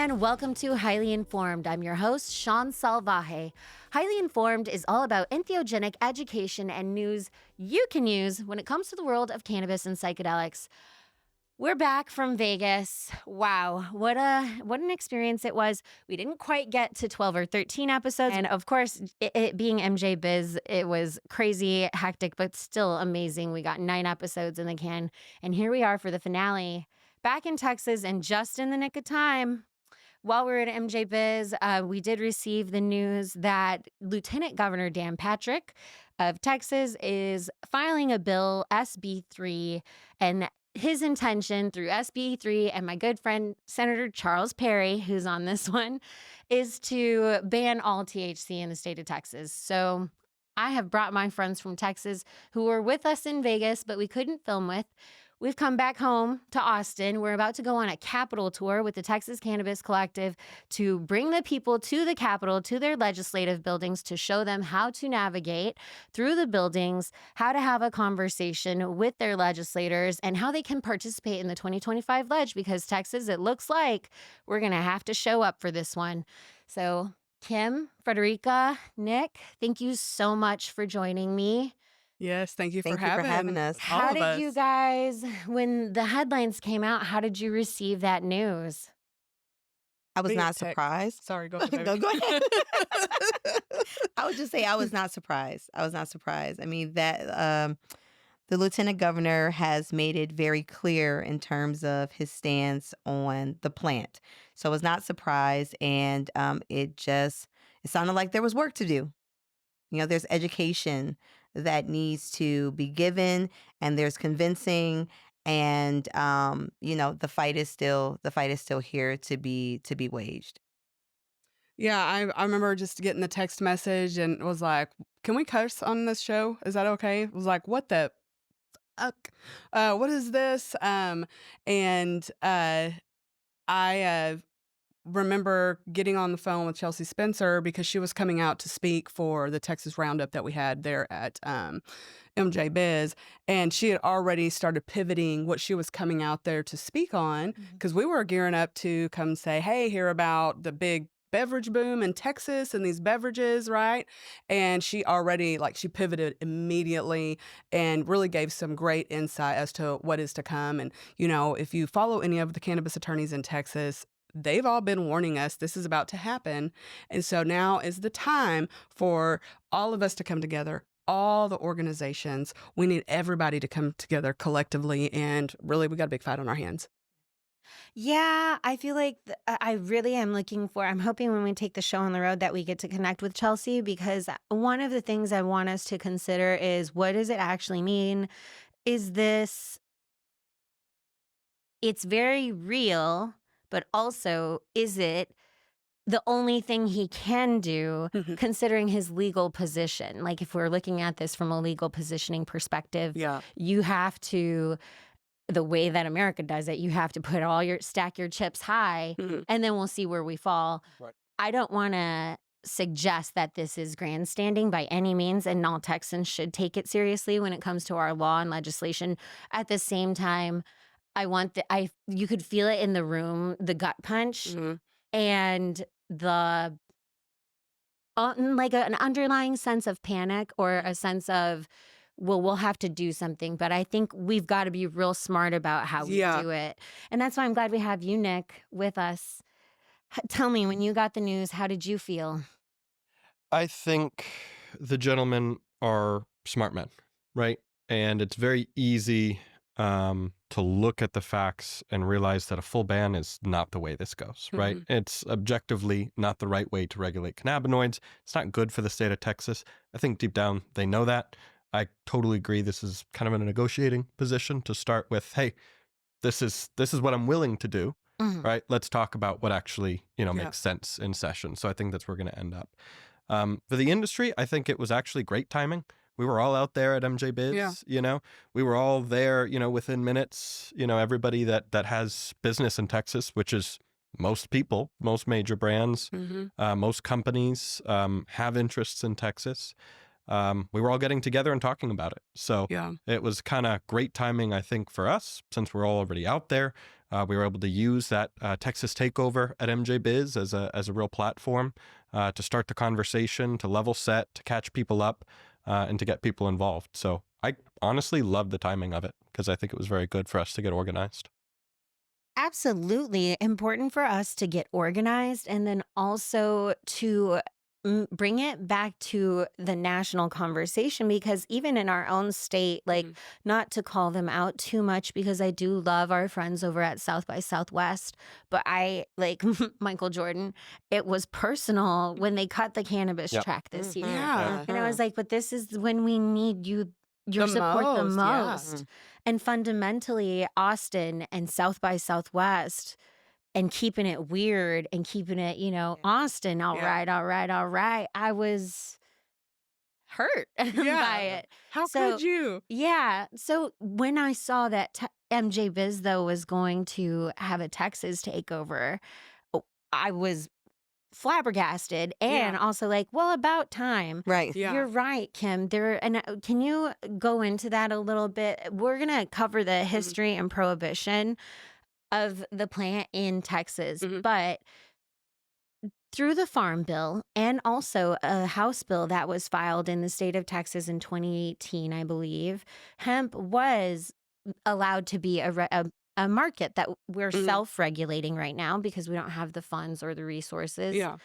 and welcome to Highly Informed. I'm your host, Shaun Salvaje. Highly Informed is all about entheogenic education and news you can use when it comes to the world of cannabis and psychedelics. We're back from Vegas. Wow, what an experience it was. We didn't quite get to 12 or 13 episodes. And of course, it being MJ Biz, it was crazy, hectic, but still amazing. We got 9 episodes in the can. And here we are for the finale. Back in Texas and just in the nick of time. While we were at MJ Biz, we did receive the news that Lieutenant Governor Dan Patrick of Texas is filing a bill, SB 3, and his intention through SB 3 and my good friend Senator Charles Perry, who's on this one, is to ban all THC in the state of Texas. So I have brought my friends from Texas who were with us in Vegas, but we couldn't film with. We've come back home to Austin. We're about to go on a Capitol tour with the Texas Cannabis Collective to bring the people to the Capitol, to their legislative buildings, to show them how to navigate through the buildings, how to have a conversation with their legislators, and how they can participate in the 2025 ledge, because Texas, it looks like we're going to have to show up for this one. So Kim, Frederika, Nick, thank you so much for joining me. Yes, thank you for having us. How did you guys, when the headlines came out, how did you receive that news? I was not surprised. Sorry, go ahead. Go ahead. I would just say I was not surprised. I mean, that the lieutenant governor has made it very clear in terms of his stance on the plant. So I was not surprised, and it sounded like there was work to do. You know, there's education that needs to be given, and there's convincing, and the fight is still here to be waged. Yeah, I remember just getting the text message and was like, "Can we curse on this show? Is that okay?" It was like, "What the fuck? What is this?" I remember getting on the phone with Chelsea Spencer because she was coming out to speak for the Texas Roundup that we had there at MJ Biz, and she had already started pivoting what she was coming out there to speak on, because we were gearing up to come say, "Hey, hear about the big beverage boom in Texas and these beverages," right? And she already, she pivoted immediately and really gave some great insight as to what is to come. And, if you follow any of the cannabis attorneys in Texas, they've all been warning us this is about to happen. And so now is the time for all of us to come together, all the organizations. We need everybody to come together collectively. And really, we got a big fight on our hands. Yeah, I feel like I really am I'm hoping when we take the show on the road that we get to connect with Chelsea, because one of the things I want us to consider is, what does it actually mean? Is this, it's very real, but also, is it the only thing he can do, considering his legal position? Like, if we're looking at this from a legal positioning perspective, you have to, the way that America does it, you have to stack your chips high, and then we'll see where we fall. Right. I don't want to suggest that this is grandstanding by any means, and all Texans should take it seriously when it comes to our law and legislation. At the same time, you could feel it in the room, the gut punch, and the an underlying sense of panic, or a sense of, well, we'll have to do something. But I think we've got to be real smart about how we do it. And that's why I'm glad we have you, Nick, with us. Tell me, when you got the news, how did you feel? I think the gentlemen are smart men, right? And it's very easy to look at the facts and realize that a full ban is not the way this goes, right? It's objectively not the right way to regulate cannabinoids. It's not good for the state of Texas. I think deep down they know that. I totally agree. This is kind of in a negotiating position to start with. Hey, this is what I'm willing to do, right? Let's talk about what actually makes sense in session. So I think that's where we're going to end up. For the industry, I think it was actually great timing. We were all out there at MJ Biz, we were all there, within minutes, everybody that has business in Texas, which is most people, most major brands, most companies have interests in Texas. We were all getting together and talking about it. So it was kind of great timing, I think, for us, since we're all already out there. We were able to use that Texas takeover at MJ Biz as a real platform to start the conversation, to level set, to catch people up, and to get people involved. So I honestly love the timing of it because I think it was very good for us to get organized. Absolutely important for us to get organized and then also to bring it back to the national conversation, because even in our own state, like, not to call them out too much because I do love our friends over at South by Southwest, but I like Michael Jordan. It was personal when they cut the cannabis Yep. track this year. Yeah. And I was like, but this is when we need your The support the most, yeah. most. And fundamentally, Austin and South by Southwest and keeping it weird and keeping it, Austin, all Yeah. right. I was hurt by Yeah. it. How So- could you? Yeah. So when I saw that MJ Biz, though, was going to have a Texas takeover, I was flabbergasted and Yeah. also like, well, about time. Right. Yeah. You're right, Kim. Can you go into that a little bit? We're going to cover the history and prohibition of the plant in Texas, but through the Farm Bill and also a House bill that was filed in the state of Texas in 2018, I believe, hemp was allowed to be a market that we're self-regulating right now because we don't have the funds or the resources. Yeah.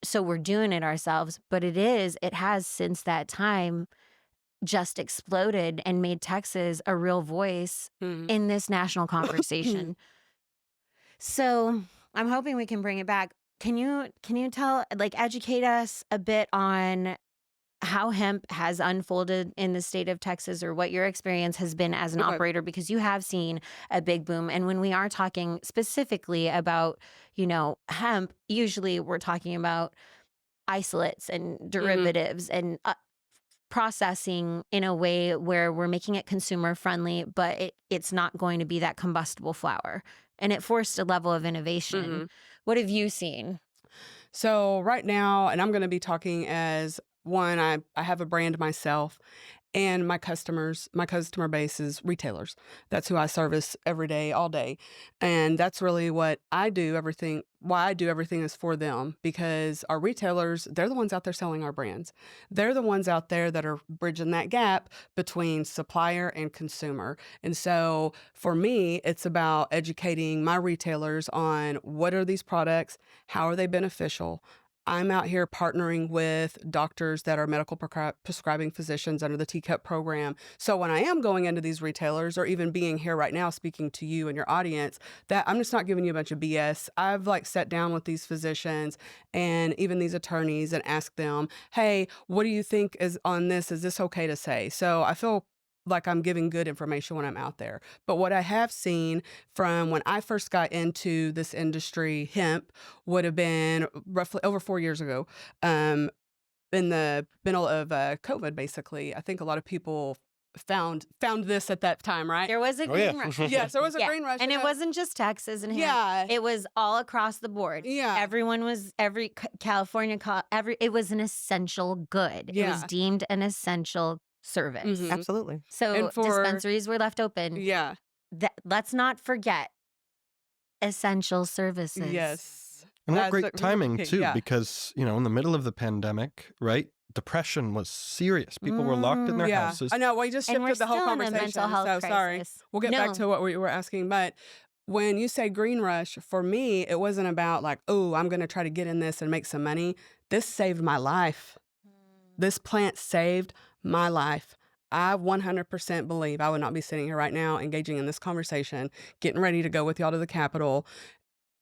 So we're doing it ourselves, but it has since that time just exploded and made Texas a real voice in this national conversation. So I'm hoping we can bring it back. Can you educate us a bit on how hemp has unfolded in the state of Texas, or what your experience has been as an Okay. operator, because you have seen a big boom. And when we are talking specifically about, hemp, usually we're talking about isolates and derivatives and processing in a way where we're making it consumer friendly, but it's not going to be that combustible flower. And it forced a level of innovation. What have you seen? So right now, and I'm going to be talking as one, I have a brand myself, and my customer base is retailers. That's who I service every day, all day. And that's really what I do. Why I do everything is for them, because our retailers, they're the ones out there selling our brands. They're the ones out there that are bridging that gap between supplier and consumer. And so for me, it's about educating my retailers on what are these products, how are they beneficial. I'm out here partnering with doctors that are medical prescribing physicians under the TCUP program. So when I am going into these retailers, or even being here right now speaking to you and your audience, that I'm just not giving you a bunch of BS. I've sat down with these physicians and even these attorneys and asked them, hey, what do you think is on this? Is this okay to say? So I feel like I'm giving good information when I'm out there. But what I have seen from when I first got into this industry, hemp, would have been roughly over 4 years ago, in the middle of COVID, basically. I think a lot of people found this at that time, right? There was a green rush. Yes, there was a Yeah. green rush. And it wasn't just Texas and hemp. Yeah. It was all across the board. Yeah. Everyone was, California, it was an essential good. It Yeah. was deemed an essential service. Mhm. Absolutely. So And for- dispensaries were left open. Yeah. Let's not forget essential services. Yes. And what That's great really timing key. too, Yeah. because in the middle of the pandemic, right? Depression was serious. People were locked in their Yeah. houses. I know. We just And we're shifted the whole still in a conversation. mental health So sorry. crisis. We'll get back to what we were asking. But when you say green rush, for me, it wasn't about I'm going to try to get in this and make some money. This saved my life. This plant saved my life. I 100% believe I would not be sitting here right now engaging in this conversation, getting ready to go with y'all to the Capitol,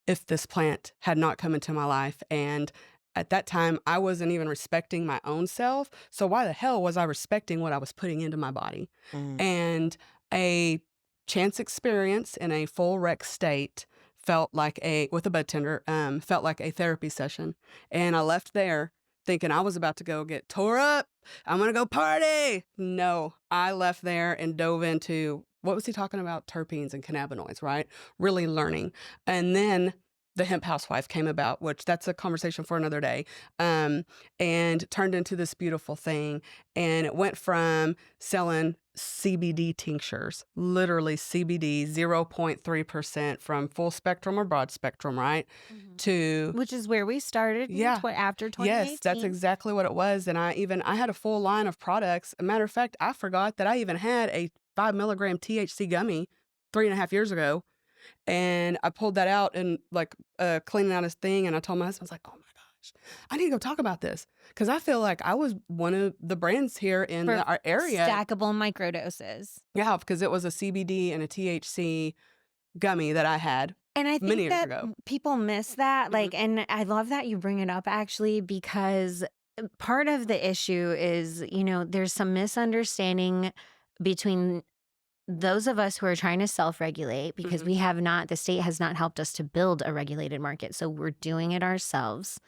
if this plant had not come into my life. And at that time, I wasn't even respecting my own self. So why the hell was I respecting what I was putting into my body? And a chance experience in a full rec state felt like with a bud tender, felt like a therapy session. And I left there thinking I was about to go get tore up. I'm going to go party. No, I left there and dove into, what was he talking about? Terpenes and cannabinoids, right? Really learning. And then the hemp housewife came about, which that's a conversation for another day, and turned into this beautiful thing. And it went from selling CBD tinctures, literally CBD 0.3% from full spectrum or broad spectrum, right? To Which is where we started after 2018. yes, that's exactly what it was. And I had a full line of products. A matter of fact, I forgot that I even had a 5 milligram THC gummy 3.5 years ago. And I pulled that out and like cleaning out his thing. And I told my husband, I was like, oh my gosh, I need to go talk about this. Because I feel like I was one of the brands here in our area. Stackable microdoses. Yeah, because it was a CBD and a THC gummy that I had. And I many think years that ago. people miss that. Like, and I love that you bring it up actually, because part of the issue is, there's some misunderstanding between those of us who are trying to self-regulate, because we have not, the state has not helped us to build a regulated market. So we're doing it ourselves.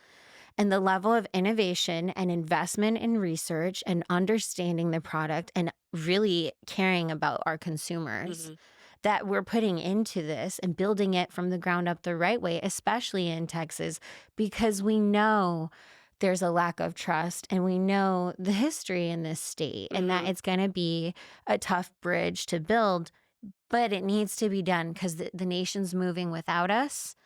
And the level of innovation and investment in research and understanding the product and really caring about our consumers that we're putting into this and building it from the ground up the right way, especially in Texas, because we know there's a lack of trust and we know the history in this state and that it's going to be a tough bridge to build, but it needs to be done because the nation's moving without us,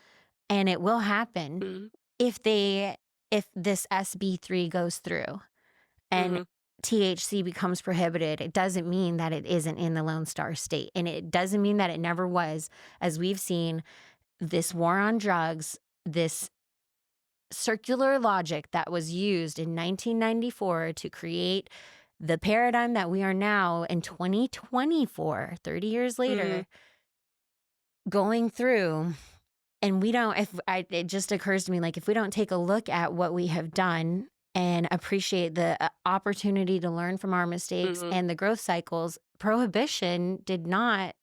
and it will happen if this SB3 goes through and THC becomes prohibited. It doesn't mean that it isn't in the Lone Star State, and it doesn't mean that it never was. As we've seen, this war on drugs, this circular logic that was used in 1994 to create the paradigm that we are now in 2024, 30 years later, going through. And it just occurs to me, like, if we don't take a look at what we have done and appreciate the opportunity to learn from our mistakes and the growth cycles, Prohibition did not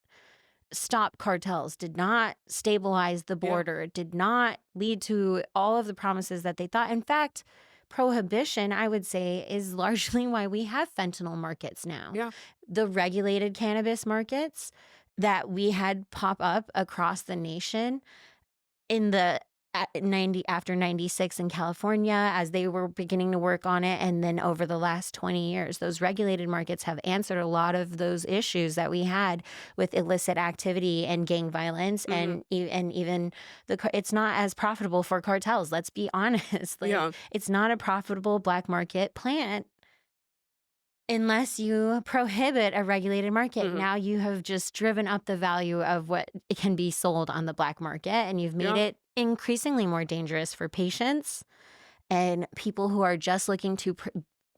stop cartels, did not stabilize the border, did not lead to all of the promises that they thought. In fact, Prohibition, I would say, is largely why we have fentanyl markets now. Yeah. The regulated cannabis markets that we had pop up across the nation in the after 96 in California, as they were beginning to work on it. And then over the last 20 years, those regulated markets have answered a lot of those issues that we had with illicit activity and gang violence. And even it's not as profitable for cartels. Let's be honest. It's not a profitable black market plant unless you prohibit a regulated market. Now you have just driven up the value of what it can be sold on the black market, and you've made it increasingly more dangerous for patients and people who are just looking to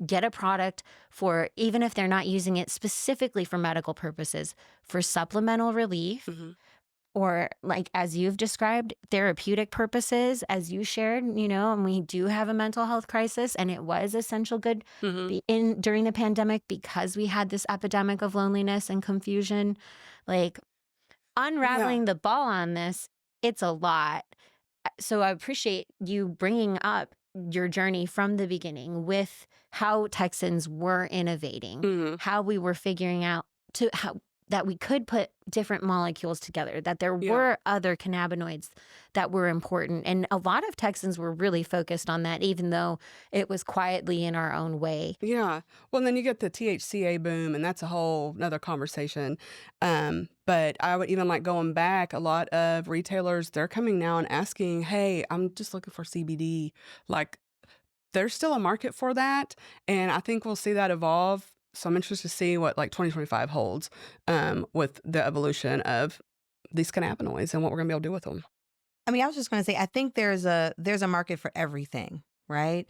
get a product for, even if they're not using it specifically for medical purposes, for supplemental relief. Or, like, as you've described, therapeutic purposes, as you shared, and we do have a mental health crisis, and it was essential good during the pandemic because we had this epidemic of loneliness and confusion. Like, unraveling the ball on this, it's a lot. So I appreciate you bringing up your journey from the beginning with how Texans were innovating, how we were figuring out that we could put different molecules together, that there were other cannabinoids that were important. And a lot of Texans were really focused on that, even though it was quietly in our own way. Yeah. Well, and then you get the THCA boom, and that's a whole nother conversation. But I would even, like, going back, a lot of retailers, they're coming now and asking, hey, I'm just looking for CBD. Like, there's still a market for that. And I think we'll see that evolve. So I'm interested to see what, like, 2025 holds with the evolution of these cannabinoids and what we're going to be able to do with them. I mean, I was just going to say, I think there's a market for everything, right?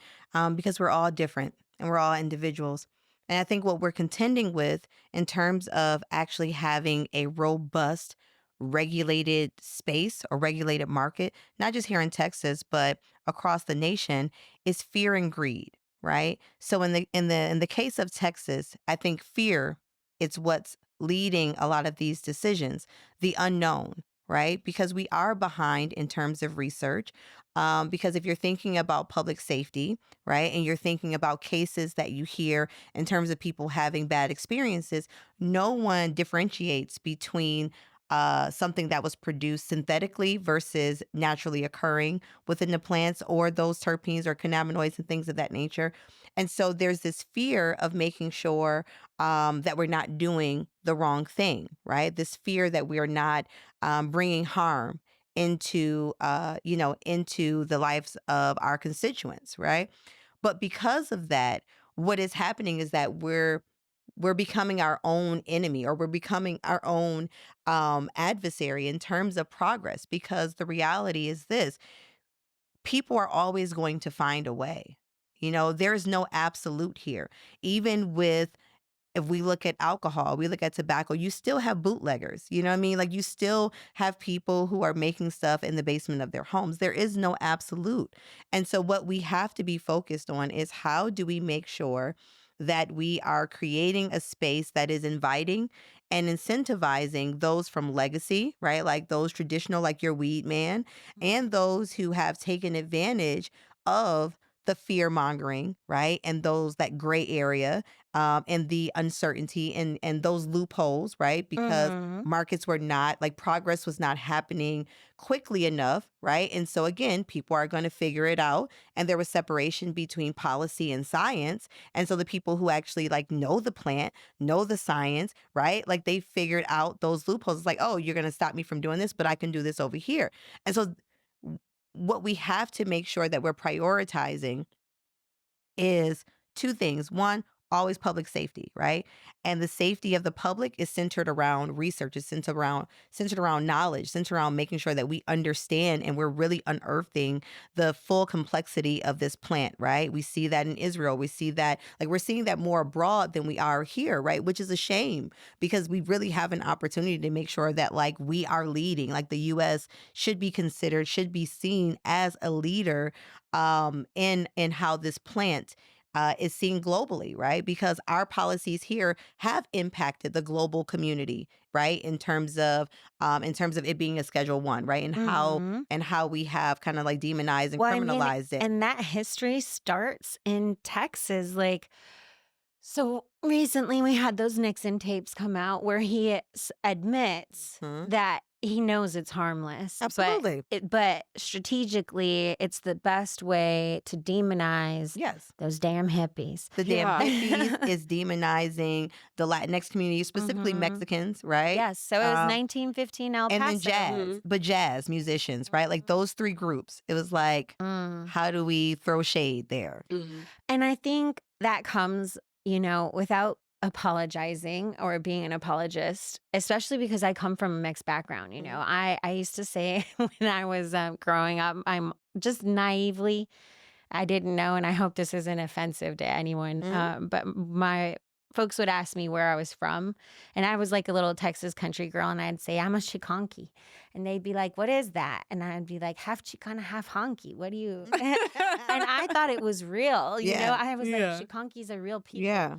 Because we're all different and we're all individuals. And I think what we're contending with in terms of actually having a robust regulated space or regulated market, not just here in Texas, but across the nation, is fear and greed. Right. So in the case of Texas, I think fear is what's leading a lot of these decisions, the unknown, right? Because we are behind in terms of research. Because if you're thinking about public safety, right, and you're thinking about cases that you hear in terms of people having bad experiences, no one differentiates between something that was produced synthetically versus naturally occurring within the plants, or those terpenes or cannabinoids and things of that nature. And so there's this fear of making sure that we're not doing the wrong thing, right? This fear that we are not bringing harm into, into the lives of our constituents, right? But because of that, what is happening is that we're becoming our own enemy, or we're becoming our own adversary in terms of progress, because the reality is this: people are always going to find a way. There's no absolute here. Even with, if we look at alcohol, we look at tobacco, you still have bootleggers. You know what I mean? Like, you still have people who are making stuff in the basement of their homes. There is no absolute. And so what we have to be focused on is, how do we make sure that we are creating a space that is inviting and incentivizing those from legacy, right? Like those traditional, like your weed man, and those who have taken advantage of the fear mongering, right? And that gray area, and the uncertainty, and those loopholes, right? Because markets were not, like, progress was not happening quickly enough, right? And so again, people are going to figure it out. And there was separation between policy and science. And so the people who actually, like, know the plant, know the science, right? Like, they figured out those loopholes. It's like, oh, you're going to stop me from doing this, but I can do this over here. And so what we have to make sure that we're prioritizing is two things. One, always public safety, right? And the safety of the public is centered around research, is centered around knowledge, centered around making sure that we understand and we're really unearthing the full complexity of this plant, right? We see that in Israel. We see that, like, we're seeing that more abroad than we are here, right? Which is a shame, because we really have an opportunity to make sure that, like, we are leading. Like, the U.S. should be considered, should be seen as a leader in how this plant is seen globally, right? Because our policies here have impacted the global community, right? In terms of it being a Schedule 1, right? And how we have kind of, like, demonized and criminalized it. And that history starts in Texas. Like, so recently we had those Nixon tapes come out where he admits that he knows it's harmless. Absolutely. But strategically, it's the best way to demonize those damn hippies. The damn hippies is demonizing the Latinx community, specifically Mexicans, right? Yes. So it was 1915 El Paso. And then jazz, but jazz musicians, right? Like, those three groups. It was like, how do we throw shade there? And I think that comes, without apologizing or being an apologist, especially because I come from a mixed background. I used to say when I was growing up, I'm just naively, I didn't know, and I hope this isn't offensive to anyone, but my folks would ask me where I was from, and I was like a little Texas country girl, and I'd say, I'm a Chicanqui. And they'd be like, what is that? And I'd be like, half Chicana, half honky. What do you? And I thought it was real. I was like, Chicanquis are real people. Yeah.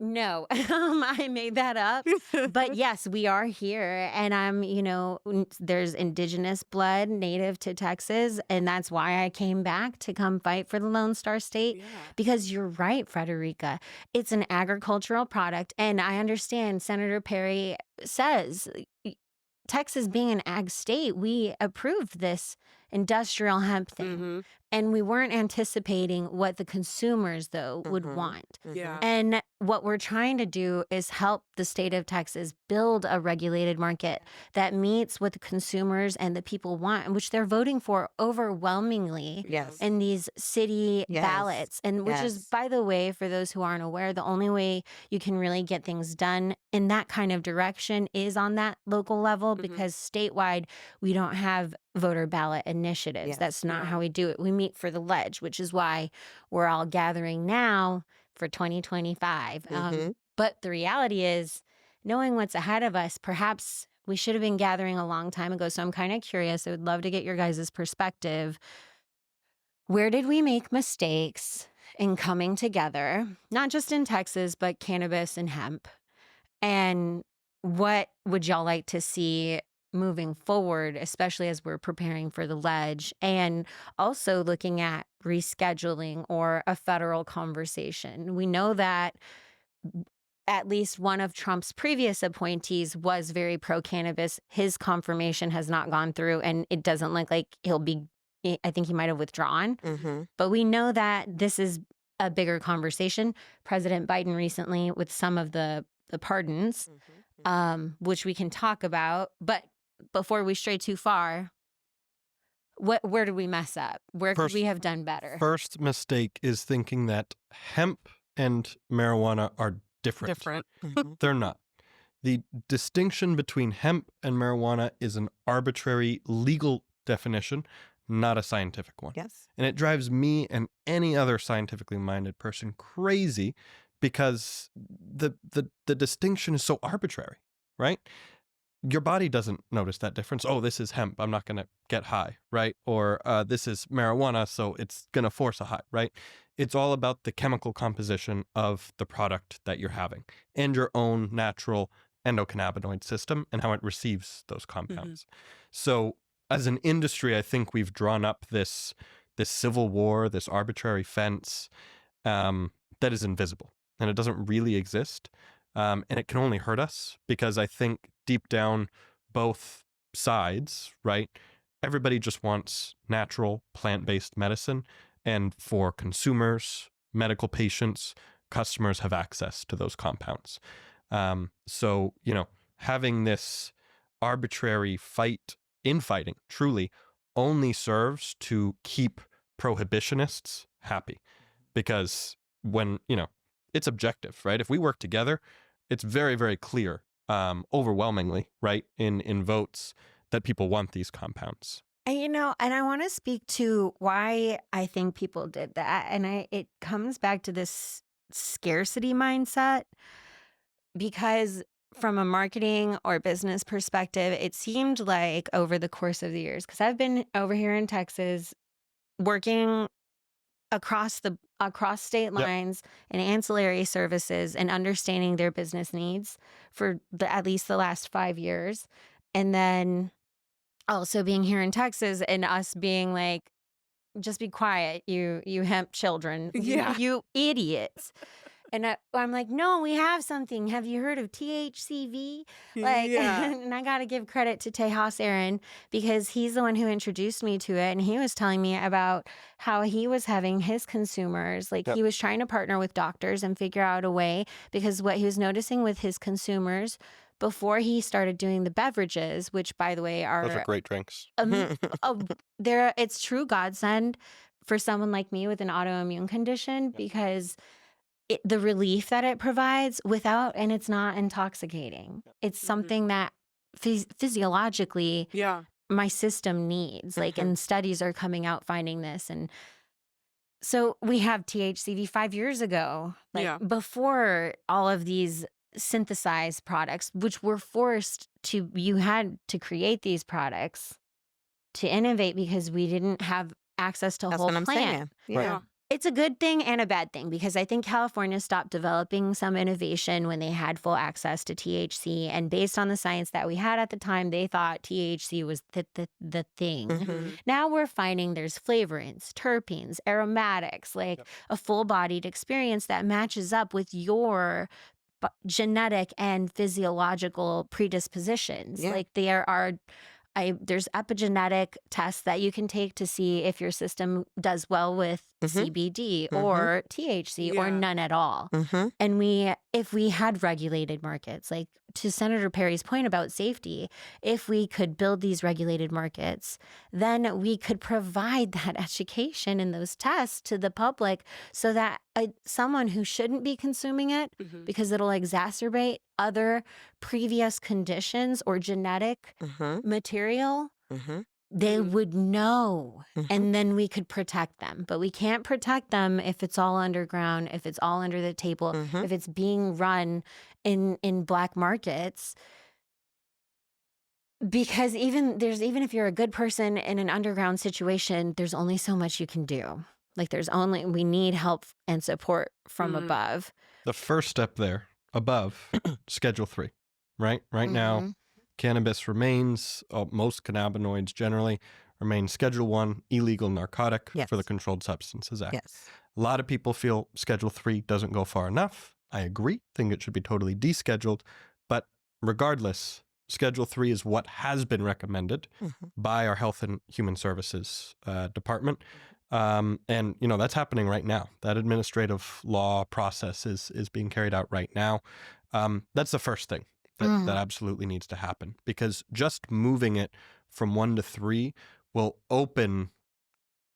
No, I made that up. But yes, we are here. And there's indigenous blood native to Texas. And that's why I came back to come fight for the Lone Star State. Because you're right, Frederika. It's an agricultural product. And I understand Senator Perry says, Texas being an ag state, we approved this industrial hemp thing. And we weren't anticipating what the consumers, though, would want. And what we're trying to do is help the state of Texas build a regulated market that meets what the consumers and the people want, and which they're voting for overwhelmingly in these city ballots. And which is, by the way, for those who aren't aware, the only way you can really get things done in that kind of direction is on that local level, because statewide, we don't have voter ballot initiatives. That's not how we do it. We meet for the ledge, which is why we're all gathering now for 2025. But the reality is, knowing what's ahead of us, perhaps we should have been gathering a long time ago. So I'm kind of curious. I would love to get your guys' perspective. Where did we make mistakes in coming together, not just in Texas, but cannabis and hemp? And what would y'all like to see moving forward, especially as we're preparing for the ledge, and also looking at rescheduling or a federal conversation? We know that at least one of Trump's previous appointees was very pro-cannabis. His confirmation has not gone through, and it doesn't look like he'll be, I think he might have withdrawn. Mm-hmm. But we know that this is a bigger conversation. President Biden recently, with some of the pardons, which we can talk about. But before we stray too far, where did we mess up? Where could we have done better? First mistake is thinking that hemp and marijuana are different. Mm-hmm. They're not. The distinction between hemp and marijuana is an arbitrary legal definition, not a scientific one. Yes. And it drives me and any other scientifically minded person crazy because the distinction is so arbitrary, right? Your body doesn't notice that difference. Oh, this is hemp. I'm not going to get high, right? Or this is marijuana, so it's going to force a high, right? It's all about the chemical composition of the product that you're having and your own natural endocannabinoid system and how it receives those compounds. So as an industry, I think we've drawn up this civil war, this arbitrary fence that is invisible and it doesn't really exist. And it can only hurt us because I think deep down, both sides, right? Everybody just wants natural plant-based medicine. And for consumers, medical patients, customers have access to those compounds. So, having this arbitrary infighting truly only serves to keep prohibitionists happy. Because when, it's objective, right? If we work together, it's very, very clear, overwhelmingly, right, in votes that people want these compounds. And I want to speak to why I think people did that. And it comes back to this scarcity mindset, because from a marketing or business perspective, it seemed like over the course of the years, because I've been over here in Texas working across state lines and ancillary services and understanding their business needs for at least the last 5 years. And then also being here in Texas and us being like, just be quiet, you hemp children, you idiots. And I'm like, no, we have something. Have you heard of THCV? And I got to give credit to Tejas Aaron, because he's the one who introduced me to it. And he was telling me about how he was having his consumers, he was trying to partner with doctors and figure out a way, because what he was noticing with his consumers before he started doing the beverages, which, by the way, those are great drinks. It's true godsend for someone like me with an autoimmune condition, because the relief that it provides and it's not intoxicating. It's something that physiologically my system needs. And studies are coming out finding this. And so we have THCV 5 years ago, before all of these synthesized products, which were you had to create these products to innovate, because we didn't have access to whole plant. Saying. Yeah. It's a good thing and a bad thing, because I think California stopped developing some innovation when they had full access to THC. And based on the science that we had at the time, they thought THC was the thing. Now we're finding there's flavorants, terpenes, aromatics, a full-bodied experience that matches up with your genetic and physiological predispositions. There's epigenetic tests that you can take to see if your system does well with CBD or THC or none at all. And if we had regulated markets, to Senator Perry's point about safety, if we could build these regulated markets, then we could provide that education and those tests to the public, so that someone who shouldn't be consuming it because it'll exacerbate other previous conditions or genetic material, they would know, and then we could protect them. But we can't protect them if it's all underground, if it's all under the table, if it's being run in black markets. Because even if you're a good person in an underground situation, there's only so much you can do. We need help and support from above. The first step there, above, Schedule 3, right? Right now, cannabis remains, most cannabinoids generally remain Schedule 1, illegal narcotic for the Controlled Substances Act. Yes. A lot of people feel Schedule 3 doesn't go far enough. I agree. Think it should be totally descheduled. But regardless, Schedule 3 is what has been recommended by our Health and Human Services Department. And, that's happening right now. That administrative law process is being carried out right now. That's the first thing that absolutely needs to happen, because just moving it from 1 to 3 will open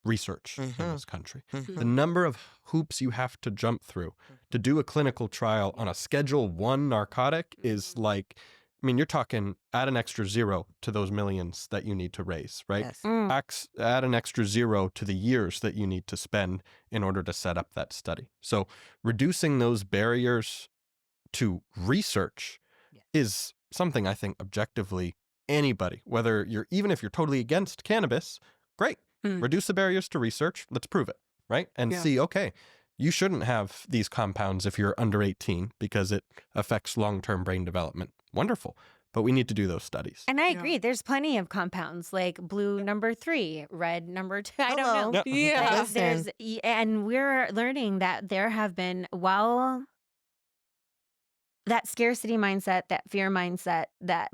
research in this country. The number of hoops you have to jump through to do a clinical trial on a Schedule 1 narcotic is like, you're talking add an extra 0 to those millions that you need to raise, right? Yes. Add an extra 0 to the years that you need to spend in order to set up that study. So reducing those barriers to research is something I think objectively anybody, even if you're totally against cannabis, great. Reduce the barriers to research. Let's prove it, right? And see, okay, you shouldn't have these compounds if you're under 18 because it affects long-term brain development. Wonderful. But we need to do those studies. And I agree. There's plenty of compounds like blue number 3, red number 2. I don't know. Yeah. And we're learning that there have been, that scarcity mindset, that fear mindset, that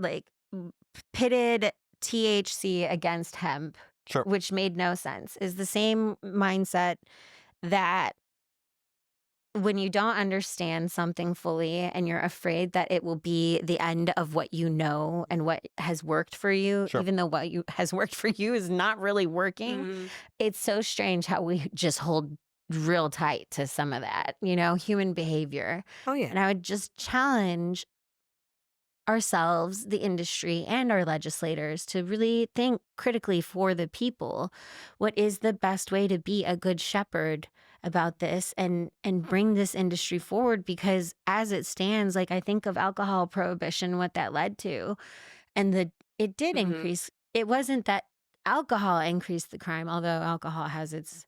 pitted THC against hemp, Sure. which made no sense, is the same mindset that when you don't understand something fully and you're afraid that it will be the end of what you know and what has worked for you, even though what has worked for you is not really working. It's so strange how we just hold real tight to some of that, human behavior. Oh, yeah. And I would just challenge ourselves, the industry, and our legislators to really think critically for the people. What is the best way to be a good shepherd about this and bring this industry forward? Because as it stands, I think of alcohol prohibition, what that led to, and it did increase. It wasn't that alcohol increased the crime, although alcohol has its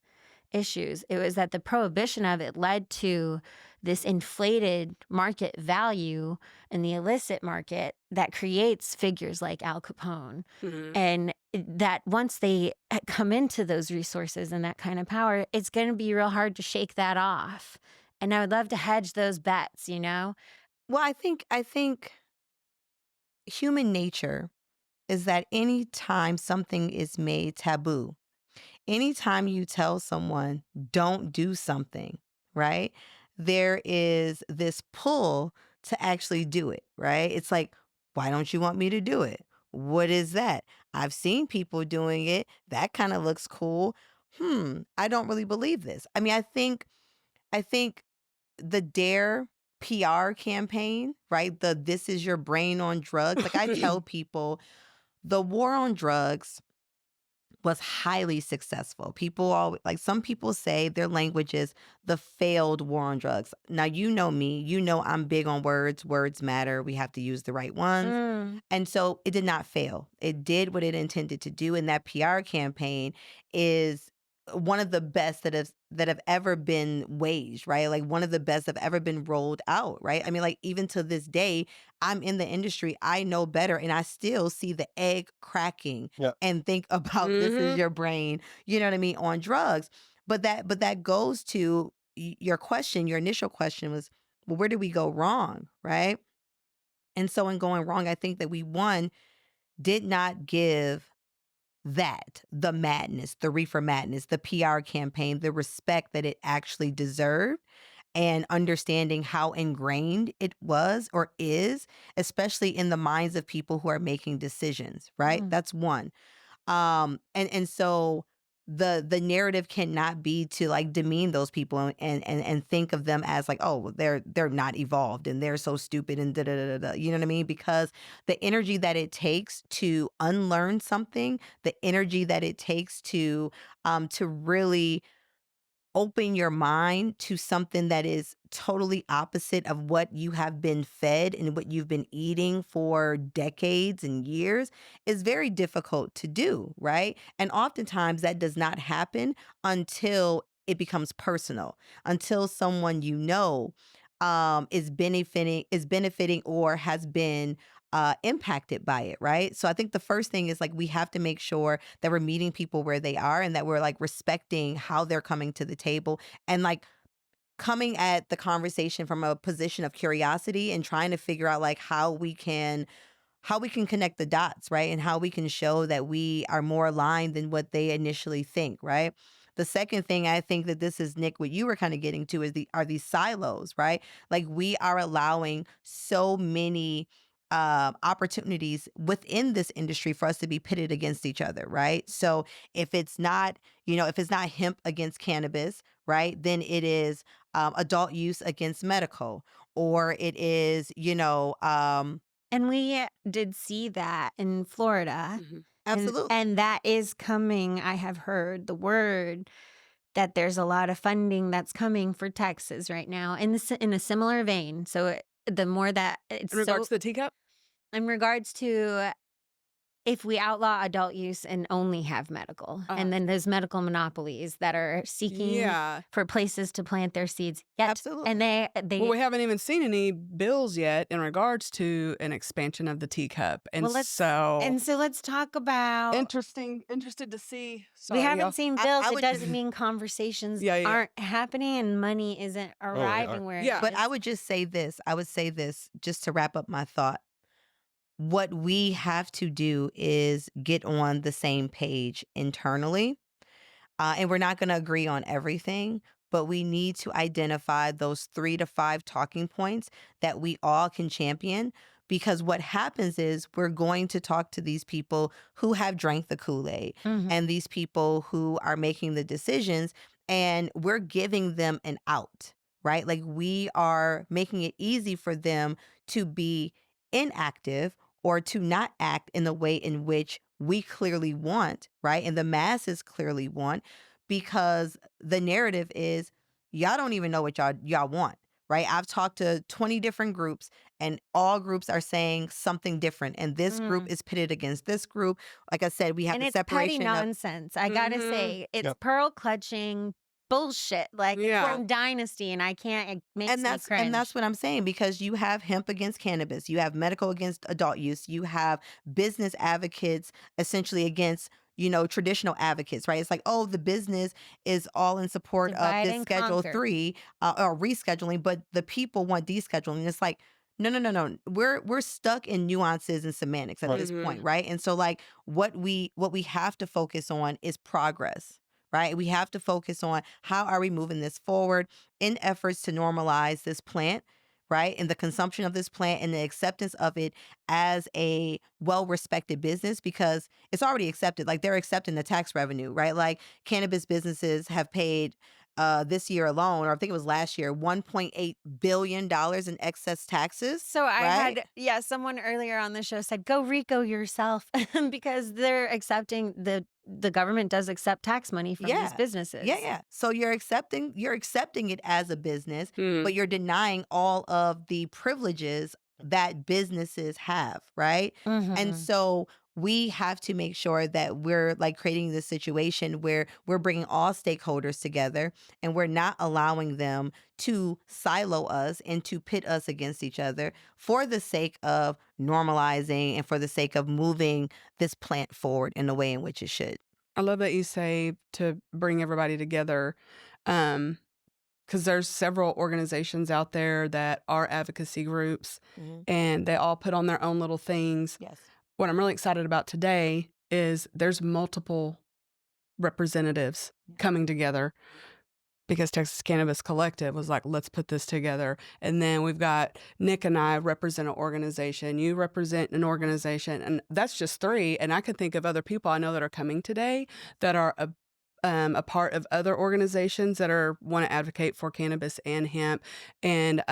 issues. It was that the prohibition of it led to this inflated market value in the illicit market that creates figures like Al Capone. And that once they come into those resources and that kind of power, it's going to be real hard to shake that off. And I would love to hedge those bets, Well, I think human nature is that anytime something is made taboo, anytime you tell someone don't do something, right, there is this pull to actually do it, right? It's like, why don't you want me to do it? What is that? I've seen people doing it. That kind of looks cool. I don't really believe this. I think the DARE PR campaign, right? The This Is Your Brain on Drugs. I tell people the war on drugs was highly successful. People some people say their language is the failed war on drugs. Now, you know me, I'm big on words. Words matter. We have to use the right ones. And so it did not fail. It did what it intended to do. And that PR campaign is one of the best that have ever been waged, right? One of the best that have ever been rolled out, right? Even to this day, I'm in the industry, I know better, and I still see the egg cracking and think about This Is Your Brain, on drugs. But that goes to your question. Your initial question was, well, where did we go wrong, right? And so in going wrong, I think that we, one, did not give the madness, the reefer madness, the PR campaign, the respect that it actually deserved, and understanding how ingrained it was or is, especially in the minds of people who are making decisions, right? That's one. And so the narrative cannot be to demean those people and think of them as oh, they're not evolved and they're so stupid and da da da da. You know what I mean? Because the energy that it takes to unlearn something, the energy that it takes to really open your mind to something that is totally opposite of what you have been fed and what you've been eating for decades and years is very difficult to do, right? And oftentimes that does not happen until it becomes personal, until someone is benefiting or has been impacted by it, right? So I think the first thing is we have to make sure that we're meeting people where they are and that we're respecting how they're coming to the table and coming at the conversation from a position of curiosity and trying to figure out like how we can connect the dots, right? And how we can show that we are more aligned than what they initially think, right? The second thing I think that this is, Nick, what you were kind of getting to is are these silos, right? Like we are allowing so many opportunities within this industry for us to be pitted against each other, right? So if it's not, if it's not hemp against cannabis, right, then it is adult use against medical, or it is, And we did see that in Florida. absolutely. And that is coming. I have heard the word that there's a lot of funding that's coming for Texas right now in a similar vein. So the more that it's In regards to the teacup? in regards to if we outlaw adult use and only have medical, and then those medical monopolies that are seeking for places to plant their seeds. Yet, Absolutely. And they Well, we haven't even seen any bills yet in regards to an expansion of the teacup. And so let's talk about interested to see. Sorry, we haven't y'all. seen bills. I It would doesn't mean conversations Yeah. aren't happening and money isn't arriving where it Yeah. But is. I would just say this. I would say this just to wrap up my thought. What we have to do is get on the same page internally. And we're not going to agree on everything, but we need to identify those 3 to 5 talking points that we all can champion. Because what happens is we're going to talk to these people who have drank the Kool-Aid and these people who are making the decisions, and we're giving them an out, right? Like we are making it easy for them to be inactive or to not act in the way in which we clearly want, right? And the masses clearly want, because the narrative is y'all don't even know what y'all want, right? I've talked to 20 different groups and all groups are saying something different. And this group is pitted against this group. Like I said, we have and the it's petty separation of nonsense. I gotta say, it's pearl clutching bullshit, like from Dynasty, and I can't. It makes me cringe. And that's what I'm saying, because you have hemp against cannabis, you have medical against adult use, you have business advocates essentially against traditional advocates, right? It's like, oh, the business is all in support Divide of this and Schedule conquer. 3 or rescheduling, but the people want descheduling. It's like, no. We're stuck in nuances and semantics at this point, right? And so like what we have to focus on is progress. Right? We have to focus on how are we moving this forward in efforts to normalize this plant, right? And the consumption of this plant and the acceptance of it as a well-respected business, because it's already accepted. Like they're accepting the tax revenue, right? Like cannabis businesses have paid this year alone, or I think it was last year, $1.8 billion in excess taxes. So I right? had, someone earlier on the show said, go RICO yourself because they're accepting the government does accept tax money from these businesses. Yeah. So you're accepting it as a business, but you're denying all of the privileges that businesses have, right? And so we have to make sure that we're like creating this situation where we're bringing all stakeholders together and we're not allowing them to silo us and to pit us against each other for the sake of normalizing and for the sake of moving this plant forward in the way in which it should. I love that you say to bring everybody together, because there's several organizations out there that are advocacy groups, and they all put on their own little things. Yes. What I'm really excited about today is there's multiple representatives coming together, because Texas Cannabis Collective was like, let's put this together. And then we've got Nick and I represent an organization. You represent an organization. And that's just 3. And I can think of other people I know that are coming today that are a part of other organizations that want to advocate for cannabis and hemp. And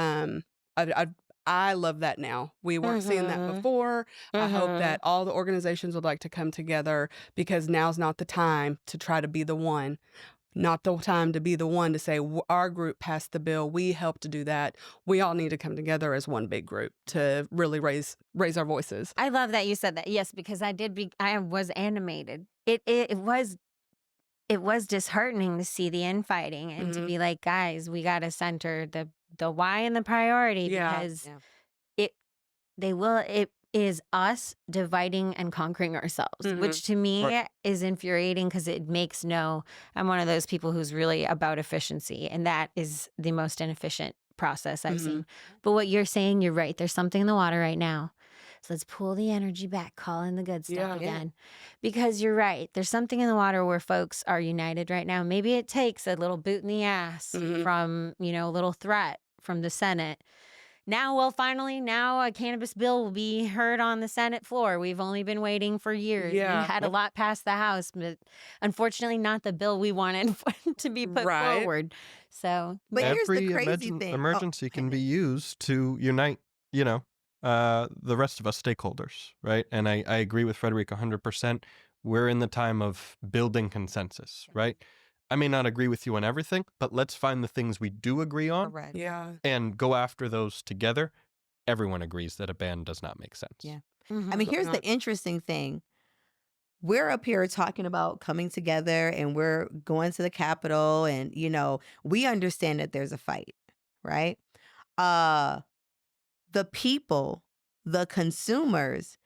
I love that now. We weren't seeing that before. I hope that all the organizations would like to come together, because now's not the time to try to be the one. Not the time to be the one to say our group passed the bill. We helped to do that. We all need to come together as one big group to really raise our voices. I love that you said that. Yes, because I was animated. It was disheartening to see the infighting and to be like, guys, we got to center the why and the priority, because is us dividing and conquering ourselves, which to me is infuriating because it makes I'm one of those people who's really about efficiency, and that is the most inefficient process I've seen. But what you're saying, you're right. There's something in the water right now. So let's pull the energy back, call in the good stuff again. Because you're right. There's something in the water where folks are united right now. Maybe it takes a little boot in the ass from, a little threat from the Senate. Now, finally, a cannabis bill will be heard on the Senate floor. We've only been waiting for years. Yeah. We had a lot past the House, but unfortunately not the bill we wanted to be put forward. So, but here's the every crazy thing. emergency can be used to unite, the rest of us stakeholders, right? And I agree with Frederika 100%. We're in the time of building consensus, right? I may not agree with you on everything, but let's find the things we do agree on and go after those together. Everyone agrees that a ban does not make sense. Yeah. I mean, here's the interesting thing. We're up here talking about coming together and we're going to the Capitol and, we understand that there's a fight, right? The people, the consumers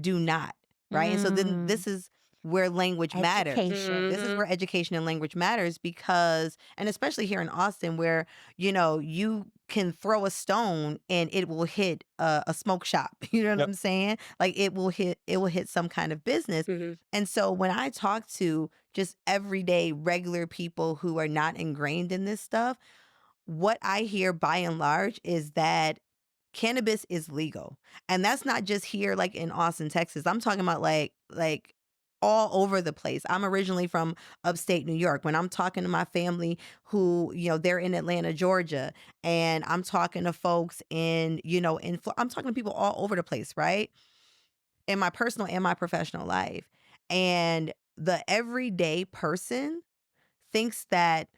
do not, right? And so then this is where language matters. This is where education and language matters because, and especially here in Austin where, you can throw a stone and it will hit a smoke shop. You know what I'm saying? Like it will hit some kind of business. And so when I talk to just everyday regular people who are not ingrained in this stuff, what I hear by and large is that cannabis is legal. And that's not just here like in Austin, Texas. I'm talking about like all over the place. I'm originally from upstate New York. When I'm talking to my family who, they're in Atlanta, Georgia, and I'm talking to folks I'm talking to people all over the place, right? In my personal and my professional life. And the everyday person thinks that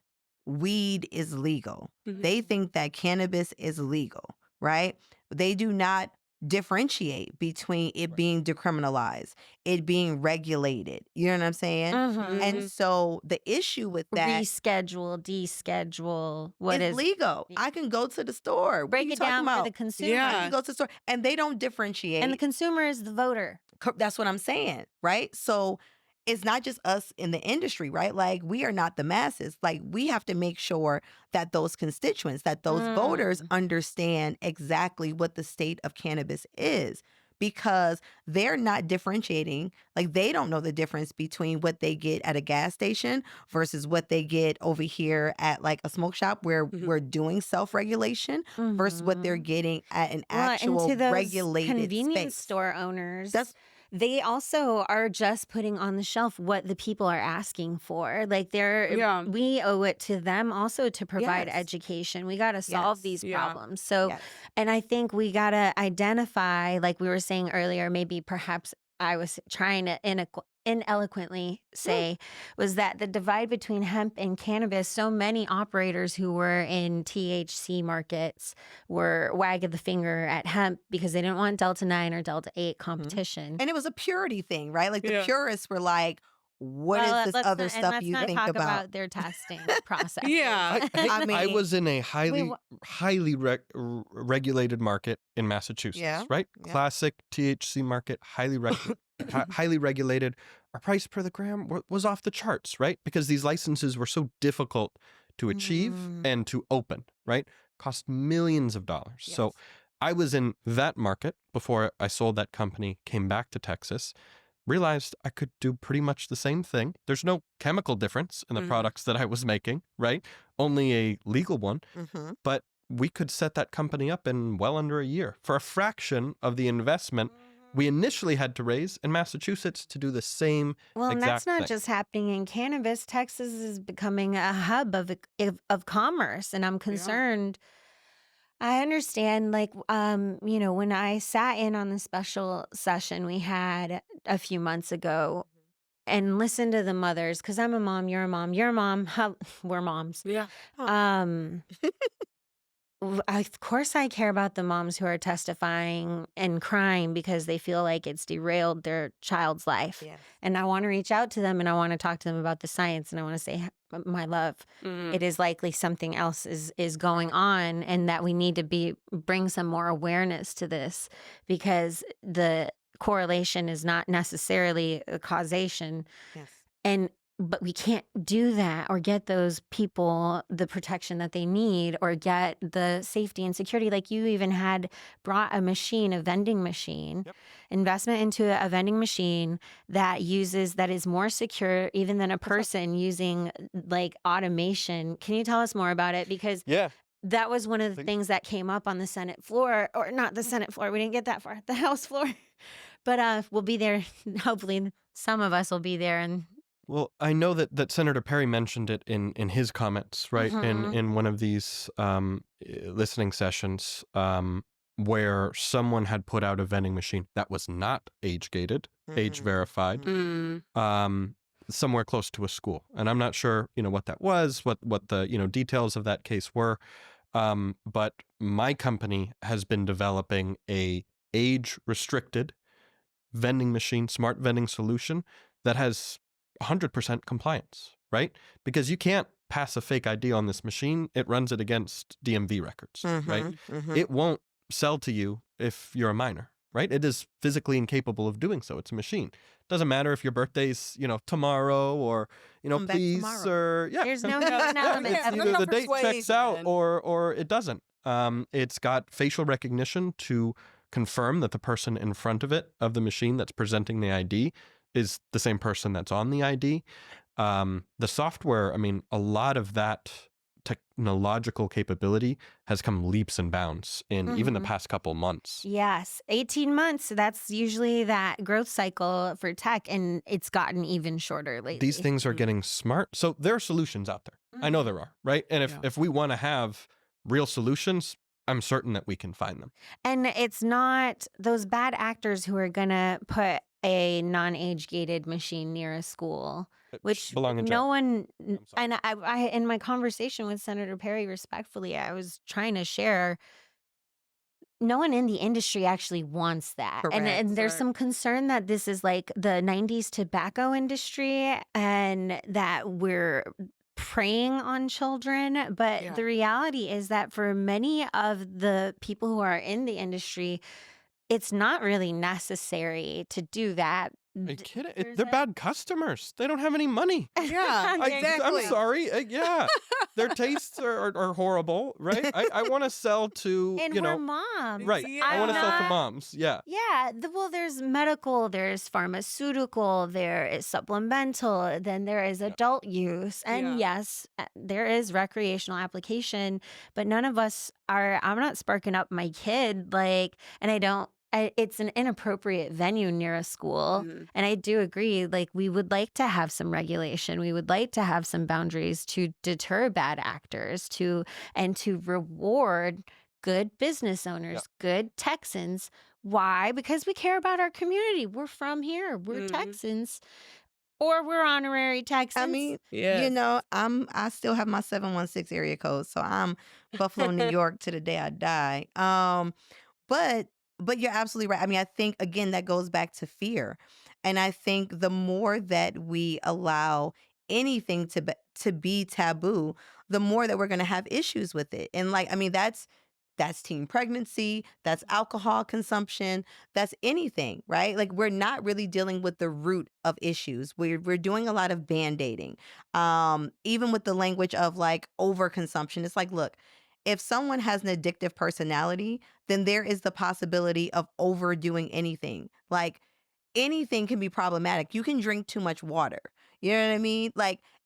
weed is legal. They think that cannabis is legal, right? They do not differentiate between it being decriminalized, it being regulated. You know what I'm saying? And so the issue with that reschedule, deschedule, it's legal. I can go to the store. Break it down for the consumer. I can go to the store and they don't differentiate. And the consumer is the voter. That's what I'm saying, right? So it's not just us in the industry, right? Like we are not the masses. Like we have to make sure that those constituents, that those voters understand exactly what the state of cannabis is because they're not differentiating. Like they don't know the difference between what they get at a gas station versus what they get over here at like a smoke shop where we're doing self-regulation versus what they're getting at an actual and to those regulated convenience space. store owners. They also are just putting on the shelf what the people are asking for. Like we owe it to them also to provide education. We got to solve these problems. So, and I think we got to identify, like we were saying earlier, maybe perhaps I was trying to ineloquently say was that the divide between hemp and cannabis, so many operators who were in THC markets were wagging the finger at hemp because they didn't want Delta 9 or Delta 8 competition. And it was a purity thing, right? Like the purists were like, what is this other stuff you think talk about their testing process? I was in a highly regulated market in Massachusetts, right? Classic THC market, highly regulated. Our price per the gram was off the charts, right? Because these licenses were so difficult to achieve and to open, right? Cost millions of dollars. So I was in that market before I sold that company, came back to Texas, realized I could do pretty much the same thing. There's no chemical difference in the products that I was making, right? Only a legal one. But we could set that company up in well under a year for a fraction of the investment we initially had to raise in Massachusetts to do the same and that's not just happening in cannabis. Texas is becoming a hub of commerce, and I'm concerned. I understand, like, when I sat in on the special session we had a few months ago and listened to the mothers, because I'm a mom, you're a mom, we're moms. Of course, I care about the moms who are testifying and crying because they feel like it's derailed their child's life. Yes. And I want to reach out to them and I want to talk to them about the science. And I want to say, my love, it is likely something else is going on, and that we need to bring some more awareness to this, because the correlation is not necessarily a causation. Yes. But we can't do that or get those people the protection that they need or get the safety and security. Like, you even had brought a vending machine, investment into a vending machine that is more secure even than a person using like automation. Can you tell us more about it? Because that was one of the things that came up on the Senate floor, or not the Senate floor. We didn't get that far, the House floor. But we'll be there. Hopefully some of us will be there. And well, I know that Senator Perry mentioned it in his comments, right? In one of these listening sessions, where someone had put out a vending machine that was not age gated, age verified, somewhere close to a school. And I'm not sure, what that was, what the, details of that case were. But my company has been developing a age restricted vending machine, smart vending solution that has 100% compliance, right? Because you can't pass a fake ID on this machine. It runs it against DMV records, right? It won't sell to you if you're a minor, right? It is physically incapable of doing so. It's a machine. Doesn't matter if your birthday's, tomorrow, or, please, or there's no hidden element. It's either the date checks out or it doesn't. It's got facial recognition to confirm that the person in front of the machine that's presenting the ID is the same person that's on the ID. The software, a lot of that technological capability has come leaps and bounds in even the past couple months. Yes, 18 months. That's usually that growth cycle for tech, and it's gotten even shorter lately. These things are getting smart. So there are solutions out there. I know there are, right? And if we want to have real solutions, I'm certain that we can find them. And it's not those bad actors who are going to put a non-age gated machine near a school, which belong in jail. No one, and I in my conversation with Senator Perry, respectfully, I was trying to share, no one in the industry actually wants that. Correct. And there's some concern that this is like the 90s tobacco industry and that we're preying on children. But the reality is that for many of the people who are in the industry, it's not really necessary to do that. Are you kidding? They're bad customers. They don't have any money. Yeah, exactly. I'm sorry. Their tastes are horrible, right? I want to sell to, and we're moms. Right. I want to sell to moms. Yeah. Yeah. Well, there's medical, there's pharmaceutical, there is supplemental, then there is adult use. And yes, there is recreational application, but none of us I'm not sparking up my kid, it's an inappropriate venue near a school. And I do agree, we would like to have some regulation. We would like to have some boundaries to deter bad actors, and to reward good business owners, good Texans. Why? Because we care about our community. We're from here. We're Texans. Or we're honorary Texans. I still have my 716 area code, so I'm Buffalo, New York to the day I die. But you're absolutely right. I think, again, that goes back to fear. And I think the more that we allow anything to be taboo, the more that we're going to have issues with it. And that's teen pregnancy, that's alcohol consumption, that's anything, right? We're not really dealing with the root of issues. We're doing a lot of band-aiding. Even with the language of overconsumption, it's look, if someone has an addictive personality, then there is the possibility of overdoing anything. Anything can be problematic. You can drink too much water. You know what I mean?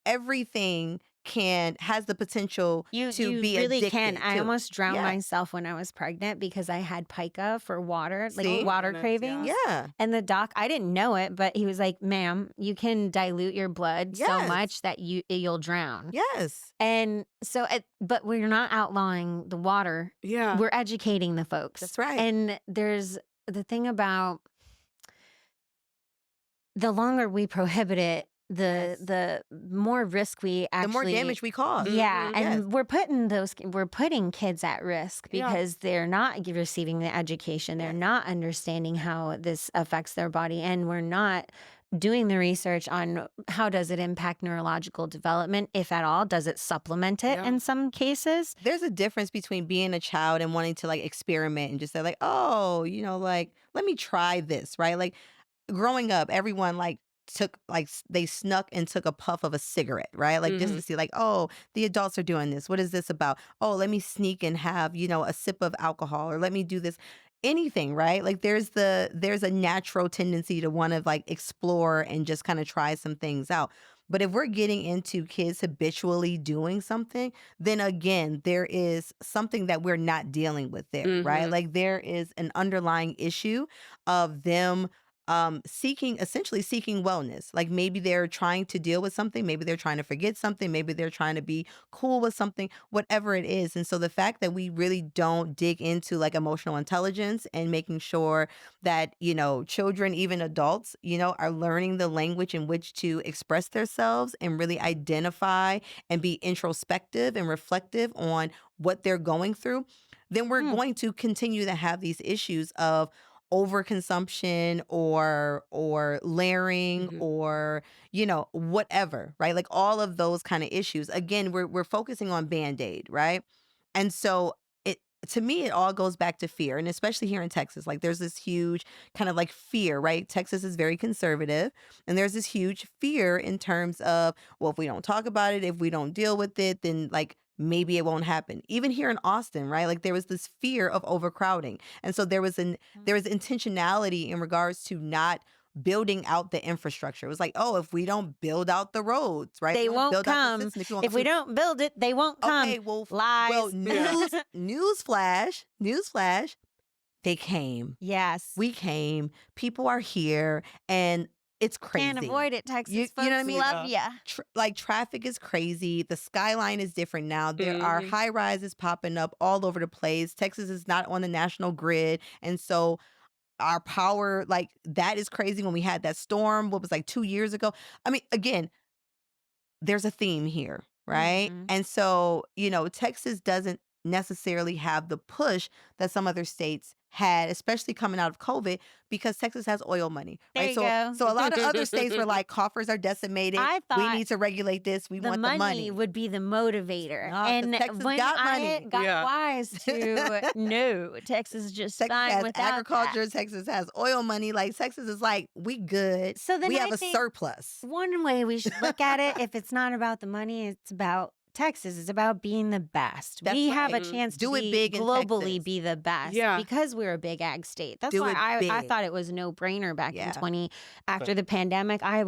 Everything has the potential to be really addicted. Can. I to. almost drowned myself when I was pregnant because I had pica for water, water cravings. Yeah. And the doc, I didn't know it, but he was like, "Ma'am, you can dilute your blood so much that you'll drown." Yes. And so, but we're not outlawing the water. Yeah. We're educating the folks. That's right. And there's the thing about the longer we prohibit it, the more risk we The more actually damage we cause. yeah, Mhm. and Yes. we're putting kids at risk Yeah. because they're not receiving the education. They're not understanding how this affects their body, and we're not doing the research on how does it impact neurological development, if at all. Does it supplement it Yeah. in some cases? There's a difference between being a child and wanting to like experiment and just say like, oh, like let me try this, right? Like growing up, everyone like took like they snuck and took a puff of a cigarette, right? Like just Mhm. to see like, oh, the adults are doing this. What is this about? Oh, let me sneak and have, a sip of alcohol, or let me do this. Anything, right? Like there's a natural tendency to want to like explore and just kind of try some things out. But if we're getting into kids habitually doing something, then again, there is something that we're not dealing with there, right? Mhm. Like there is an underlying issue of them essentially seeking wellness. Like maybe they're trying to deal with something, maybe they're trying to forget something, maybe they're trying to be cool with something, whatever it is. And so the fact that we really don't dig into like emotional intelligence and making sure that, children, even adults, are learning the language in which to express themselves and really identify and be introspective and reflective on what they're going through, then we're going to continue to have these issues of overconsumption or layering Mhm. or whatever, right? Like all of those kind of issues. Again, we're focusing on band-aid, right? And so it to me it all goes back to fear, and especially here in Texas, like there's this huge kind of like fear, right? Texas is very conservative, and there's this huge fear in terms of, well, if we don't talk about it, if we don't deal with it, then like maybe it won't happen. Even here in Austin, right? Like there was this fear of overcrowding. And so there was intentionality in regards to not building out the infrastructure. It was like, oh, if we don't build out the roads, right? They We don't won't build out the come. system, If we don't build it, they won't come. okay, well, Lies. newsflash, they came. Yes. We came. People are here, and it's crazy. Can't avoid it, Texas You folks. know what I mean? Love ya. Like traffic is crazy. The skyline is different now. There are Mhm. high rises popping up all over the place. Texas is not on the national grid. And so our power, like that is crazy when we had that storm, what was like 2 years ago. I mean, again, there's a theme here, right? Mhm. And so, Texas doesn't necessarily have the push that some other states had, especially coming out of COVID, because Texas has oil money, There right? you So, go. so a lot of other states were like, coffers are decimated. I We thought need to regulate this. We the want the money. would be the motivator. Nah, 'cause And Texas when got I money. got Yeah. wise to no, Texas just Texas fine has without agriculture. that. Texas has oil money. Like Texas is like, we good. So then We I have a think surplus. one way we should look at it, if it's not about the money, it's about Texas. It's about being the best. That's We have a right. chance Do to it be big in globally Texas. be the best Yeah. because we're a big ag state. That's Do why it I big. thought it was no brainer back Yeah. in 20 after the pandemic. I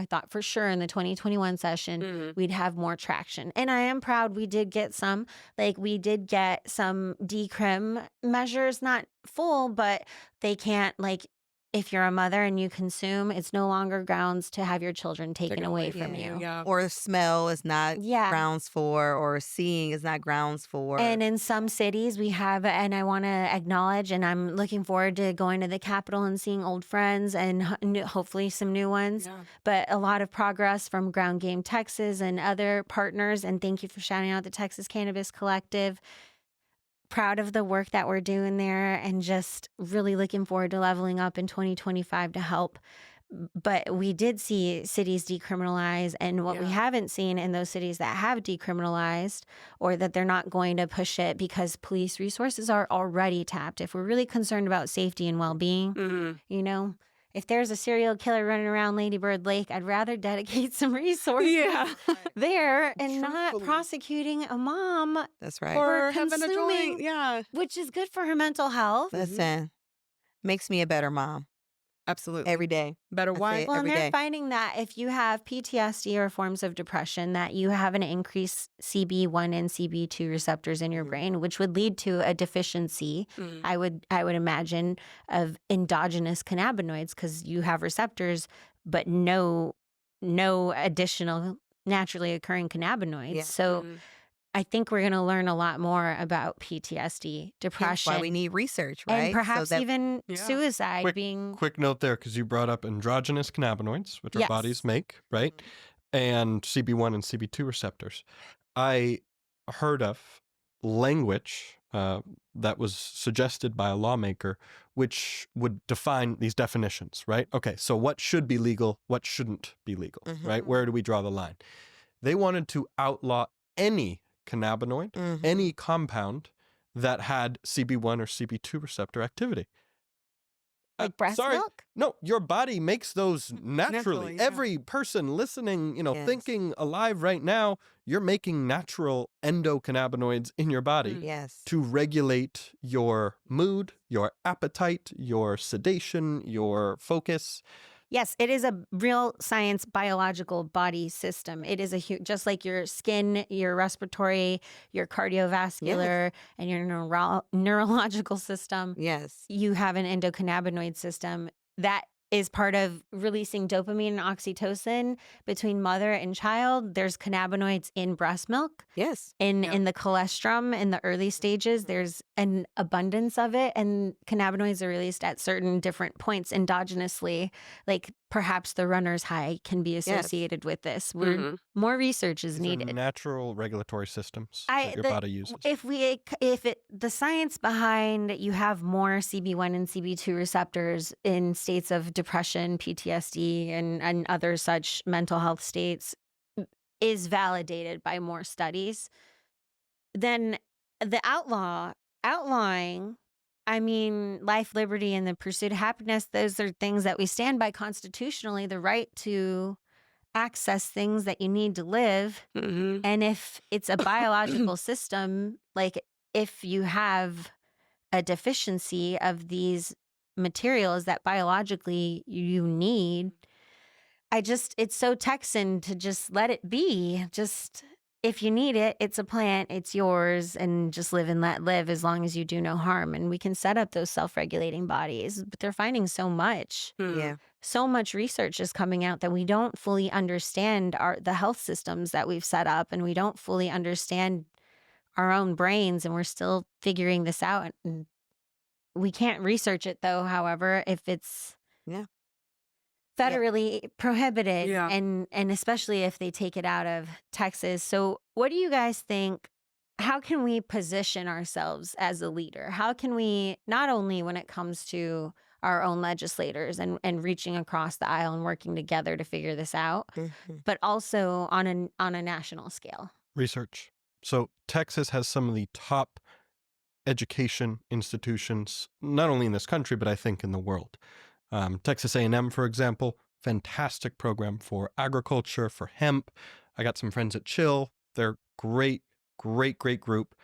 thought for sure in the 2021 session Mhm. we'd have more traction. And I am proud we did get some decrim measures, not full, but they can't if you're a mother and you consume, it's no longer grounds to have your children taken away from you. Yeah. Or smell is not Yeah. grounds for, or seeing is not grounds for. And in some cities, we have, and I want to acknowledge, and I'm looking forward to going to the Capitol and seeing old friends and hopefully some new ones. Yeah. But a lot of progress from Ground Game Texas and other partners. And thank you for shouting out the Texas Cannabis Collective. Proud of the work that we're doing there and just really looking forward to leveling up in 2025 to help. But we did see cities decriminalize, and what we Yeah. haven't seen in those cities that have decriminalized or that they're not going to push it because police resources are already tapped. If we're really concerned about safety and well-being, Mhm. if there's a serial killer running around Lady Bird Lake, I'd rather dedicate some resources Yeah. there and not Truthfully. proseking a mom, That's right. For Or having a joint. consuming- Yeah. which is good for her mental health. Listen, makes me a better mom Absolutely. every day. Better I say wife. it Well, and every they're day. finding that if you have PTSD or forms of depression, that you have an increased CB1 and CB2 receptors in your Mhm. brain, which would lead to a deficiency. Mhm. I would imagine of endogenous cannabinoids because you have receptors, but no additional naturally occurring cannabinoids. Yeah. So Mhm. I think we're going to learn a lot more about PTSD, Hence depression, why we need research, right? and perhaps that even Yeah. suicide Quick- being. Quick note there, because you brought up androgynous cannabinoids, which Yes. our bodies make, right? And CB1 and CB2 receptors. I heard of language that was suggested by a lawmaker, which would define these definitions, right? Okay, so what should be legal, what shouldn't be legal, right? Where do we draw the line? They wanted to outlaw any cannabinoid, any compound that had CB1 or CB2 receptor activity. Like breast sorry. milk? No, your body makes those naturally. Naturally, yeah. Every person listening, Yes. thinking alive right now, you're making natural endocannabinoids in your body Yes. to regulate your mood, your appetite, your sedation, your focus. Yes, it is a real science biological body system. It is just like your skin, your respiratory, your cardiovascular, and your neurological system. Yes. You have an endocannabinoid system that is part of releasing dopamine and oxytocin between mother and child. There's cannabinoids in breast milk. Yes. In the colostrum in the early stages, there's an abundance of it, and cannabinoids are released at certain different points endogenously. Like perhaps the runner's high can be associated with this. More research is These are needed. natural regulatory systems that your body uses. The science behind you have more CB1 and CB2 receptors in states of depression, PTSD, and other such mental health states is validated by more studies, then the outlawing, I mean, life, liberty, and the pursuit of happiness, those are things that we stand by constitutionally, the right to access things that you need to live. And if it's a biological system, like if you have a deficiency of these materials that biologically you need, it's so Texan to just let it be. Just if you need it, it's a plant, it's yours, and just live and let live as long as you do no harm. And we can set up those self-regulating bodies, but they're finding so much. Yeah. So much research is coming out that we don't fully understand the health systems that we've set up, and we don't fully understand our own brains, and we're still figuring this out. And we can't research it though, however, if it's federally prohibited, Yeah. and especially if they take it out of Texas. So what do you guys think? How can we position ourselves as a leader? How can we, not only when it comes to our own legislators and reaching across the aisle and working together to figure this out, but also on a national scale? Research. So Texas has some of the top education institutions, not only in this country, but I think in the world. Texas A&M, for example, fantastic program for agriculture, for hemp. I got some friends at Chill. They're great group.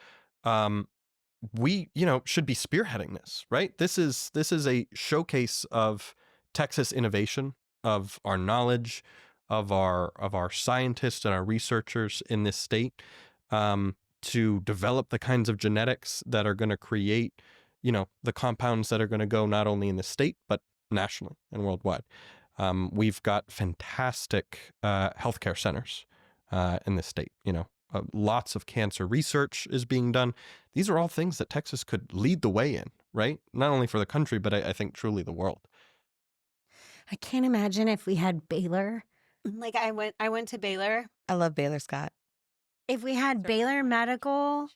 We, should be spearheading this, right? This is a showcase of Texas innovation, of our knowledge, of our scientists and our researchers in this state, to develop the kinds of genetics that are going to create, the compounds that are going to go not only in the state, but nationally and worldwide. We've got fantastic healthcare centers in this state. Lots of cancer research is being done. These are all things that Texas could lead the way in, right? Not only for the country, but I think truly the world. I can't imagine if we had Baylor. Like I went to Baylor. I love Baylor Scott. If we had Baylor Medical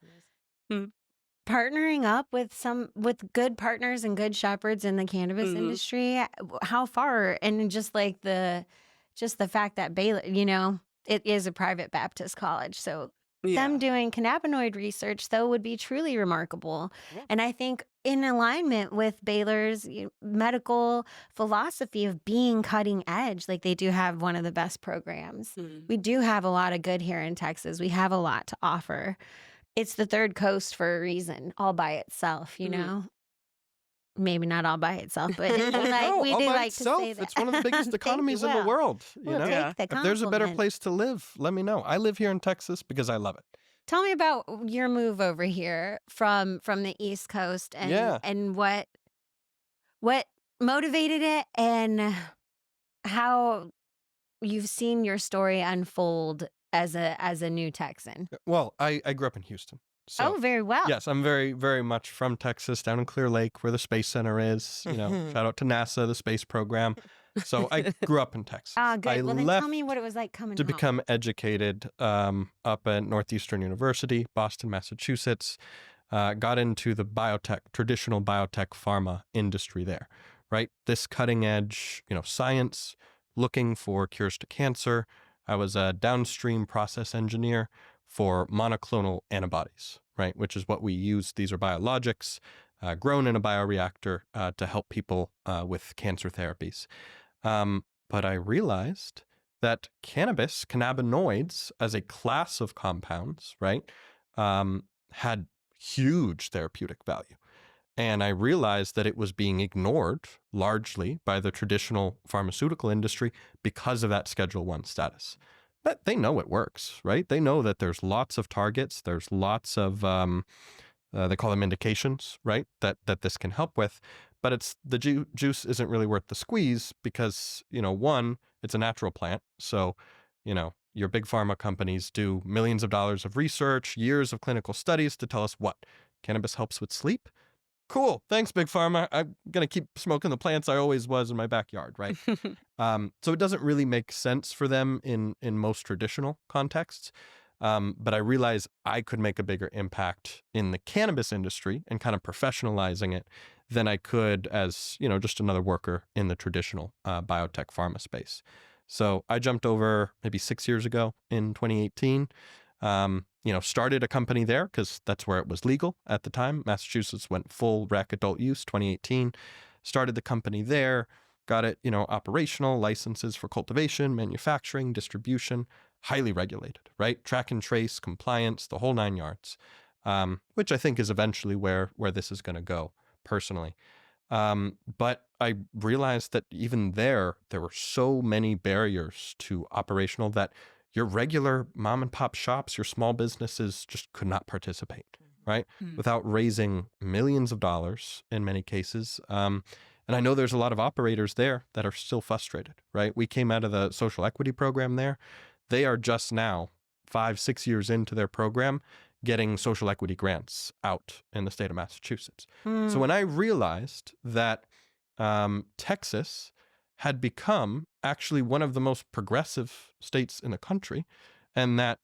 partnering up with good partners and good shepherds in the cannabis industry, how far? And just the fact that Baylor, it is a private Baptist college, so them doing cannabinoid research though would be truly remarkable. And I think in alignment with Baylor's medical philosophy of being cutting edge, like they do have one of the best programs. We do have a lot of good here in Texas. We have a lot to offer. It's the third coast for a reason, all by itself, Maybe not all by itself, but we all do by like itself. to say that. It's one of the biggest Thank economies you. in the Well, world. we'll take the If there's a better compliment. place to live, let me know. I live here in Texas because I love it. Tell me about your move over here from the East Coast and what motivated it and how you've seen your story unfold as a new Texan? Well, I grew up in Houston. So, Oh, very well. yes, I'm very, very much from Texas, down in Clear Lake, where the Space Center is. Shout out to NASA, the space program. So I grew up in Texas. Ah, good. I Well, then left tell me what it was like coming to home. become educated up at Northeastern University, Boston, Massachusetts. Got into the traditional biotech pharma industry there, right? This cutting edge, science, looking for cures to cancer. I was a downstream process engineer for monoclonal antibodies, right? Which is what we use. These are biologics grown in a bioreactor to help people with cancer therapies. But I realized that cannabinoids as a class of compounds, right, had huge therapeutic value. And I realized that it was being ignored largely by the traditional pharmaceutical industry because of that Schedule 1 status. But they know it works, right? They know that there's lots of targets. There's lots of, they call them indications, right, that this can help with. But it's the juice isn't really worth the squeeze because, one, it's a natural plant. So, your big pharma companies do millions of dollars of research, years of clinical studies to tell us what? Cannabis helps with sleep? Cool. Thanks, Big Pharma. I'm going to keep smoking the plants I always was in my backyard, right? So it doesn't really make sense for them in most traditional contexts. But I realized I could make a bigger impact in the cannabis industry and kind of professionalizing it than I could as, just another worker in the traditional biotech pharma space. So I jumped over maybe 6 years ago in 2018. Started a company there because that's where it was legal at the time. Massachusetts went full rec adult use 2018. Started the company there, got it, operational, licenses for cultivation, manufacturing, distribution, highly regulated, right? Track and trace, compliance, the whole 9 yards, which I think is eventually where this is going to go personally. But I realized that even there were so many barriers to operational that your regular mom and pop shops, your small businesses just could not participate, right? Without raising millions of dollars in many cases. And I know there's a lot of operators there that are still frustrated, right? We came out of the social equity program there. They are just now 5-6 years into their program getting social equity grants out in the state of Massachusetts. So when I realized that Texas had become actually one of the most progressive states in the country, and that,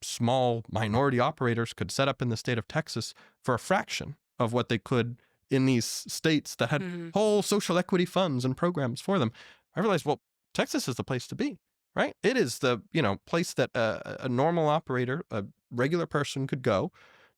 small minority operators could set up in the state of Texas for a fraction of what they could in these states that had whole social equity funds and programs for them, I realized, well, Texas is the place to be, right? It is the, place that a normal operator, a regular person could go,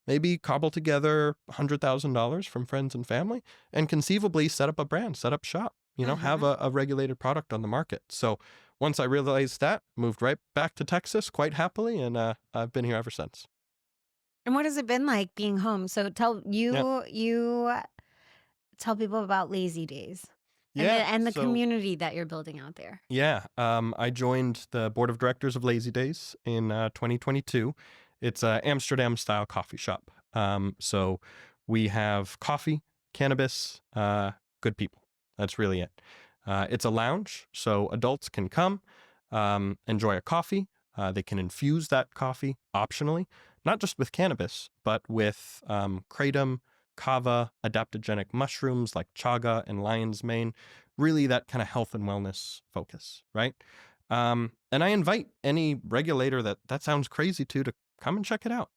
maybe cobble together $100,000 from friends and family, and conceivably set up a brand, set up shop, have a regulated product on the market. So once I realized that, moved right back to Texas quite happily, and I've been here ever since. And what has it been like being home? So tell people about Lazy Days. And the community that you're building out there. Yeah. I joined the board of directors of Lazy Days in 2022. It's an Amsterdam-style coffee shop. So we have coffee, cannabis, good people. That's really it. It's a lounge, so adults can come, enjoy a coffee. They can infuse that coffee optionally, not just with cannabis, but with kratom, kava, adaptogenic mushrooms like chaga and lion's mane, really that kind of health and wellness focus, right? And I invite any regulator that sounds crazy to come and check it out.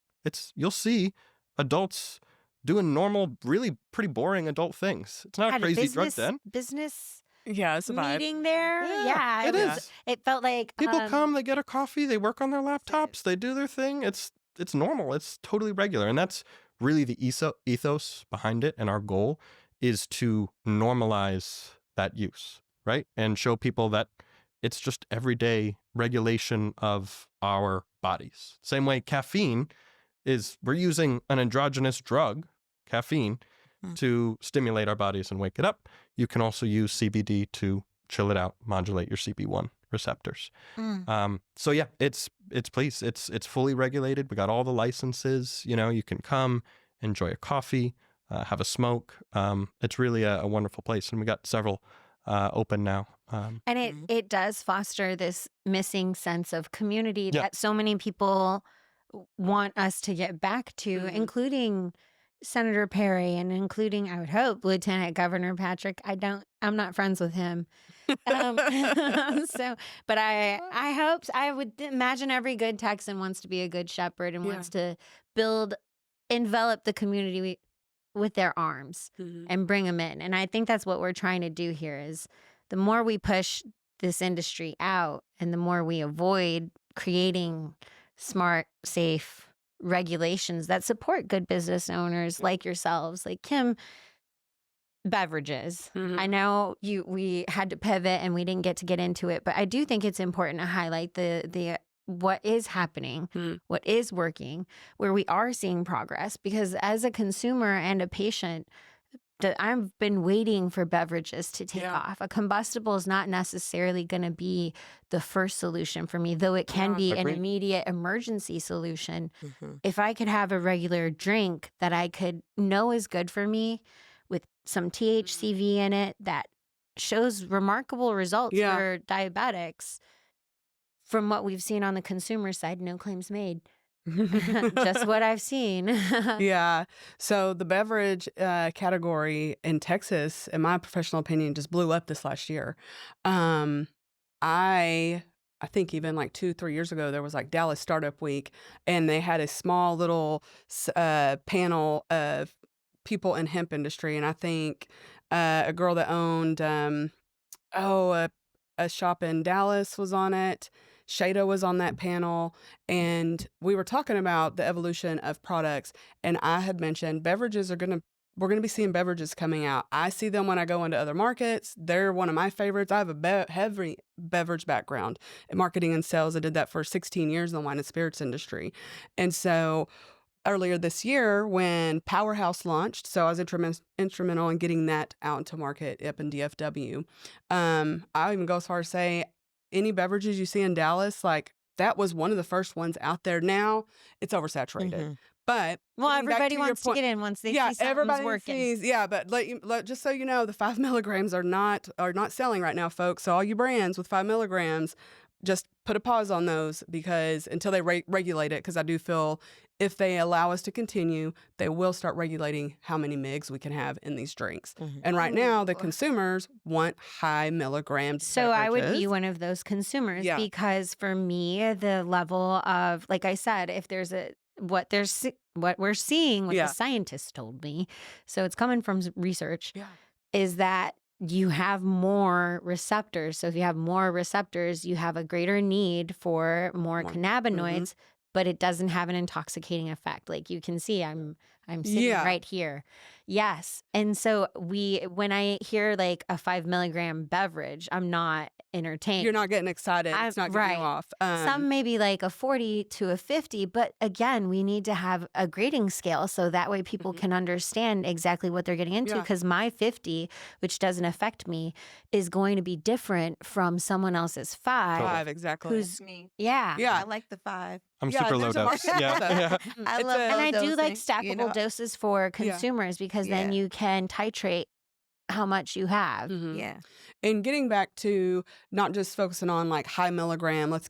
You'll see adults doing normal, really pretty boring adult things. It's not a crazy drug den. Business Yeah, it's a vibe. meeting there. Yeah, it is. It felt like People come, they get a coffee, they work on their laptops, they do their thing. It's normal. It's totally regular. And that's really the ethos behind it. And our goal is to normalize that use, right? And show people that it's just everyday regulation of our bodies. Same way caffeine we're using an endogenous drug, caffeine, to stimulate our bodies and wake it up. You can also use CBD to chill it out, modulate your CB1 receptors. So yeah, it's fully regulated. We got all the licenses. You can come, enjoy a coffee, have a smoke. It's really a wonderful place, and we got several open now. And it does foster this missing sense of community Yeah. that so many people want us to get back to, including Senator Perry and including, I would hope, Lieutenant Governor Patrick. I'm not friends with him. But I hope, I would imagine every good Texan wants to be a good shepherd and wants to envelop the community with their arms and bring them in. And I think that's what we're trying to do here is the more we push this industry out and the more we avoid creating smart, safe regulations that support good business owners like yourselves, like Kim, beverages. I know we had to pivot and we didn't get into it, but I do think it's important to highlight the what is happening, what is working, where we are seeing progress. Because as a consumer and a patient, I've been waiting for beverages to take off. A combustible is not necessarily going to be the first solution for me, though it can be an immediate emergency solution. If I could have a regular drink that I could know is good for me with some THCV in it that shows remarkable results for diabetics, from what we've seen on the consumer side, no claims made. Just what I've seen. Yeah. So the beverage category in Texas, in my professional opinion, just blew up this last year. I think even like 2-3 years ago, there was like Dallas Startup Week, and they had a small little panel of people in hemp industry. And I think a girl that owned a shop in Dallas was on it. Shada was on that panel, and we were talking about the evolution of products. And I had mentioned beverages we're going to be seeing beverages coming out. I see them when I go into other markets. They're one of my favorites. I have a heavy beverage background in marketing and sales. I did that for 16 years in the wine and spirits industry. And so earlier this year when Powerhouse launched, so I was instrumental in getting that out into market up in DFW. I'll even go as far as say, any beverages you see in Dallas, like that was one of the first ones out there. Now it's oversaturated. But everybody wants to get in once they see something's working. But just so you know, the 5 milligrams are not selling right now, folks. So all you brands with 5 milligrams, just put a pause on those because until they regulate it, because I do feel if they allow us to continue, they will start regulating how many migs we can have in these drinks. And right now, the consumers want high milligram So beverages. I would be one of those consumers because for me, the level of, like I said, if there's what we're seeing, what the scientists told me, so it's coming from research, is that you have more receptors. So if you have more receptors, you have a greater need for more cannabinoids, but it doesn't have an intoxicating effect. Like you can see, I'm sitting right here. Yes. And so when I hear like a 5 milligram beverage, I'm not entertained. You're not getting excited. It's not getting you off. Some maybe like a 40 to a 50, but again, we need to have a grading scale so that way people can understand exactly what they're getting into. Because my 50, which doesn't affect me, is going to be different from someone else's 5. 5, exactly. Who's me. Yeah. I like the 5. I'm super low dose. I love And I do like dosing, stackable doses for consumers because then you can titrate how much you have. Yeah. And getting back to not just focusing on like high milligram, let's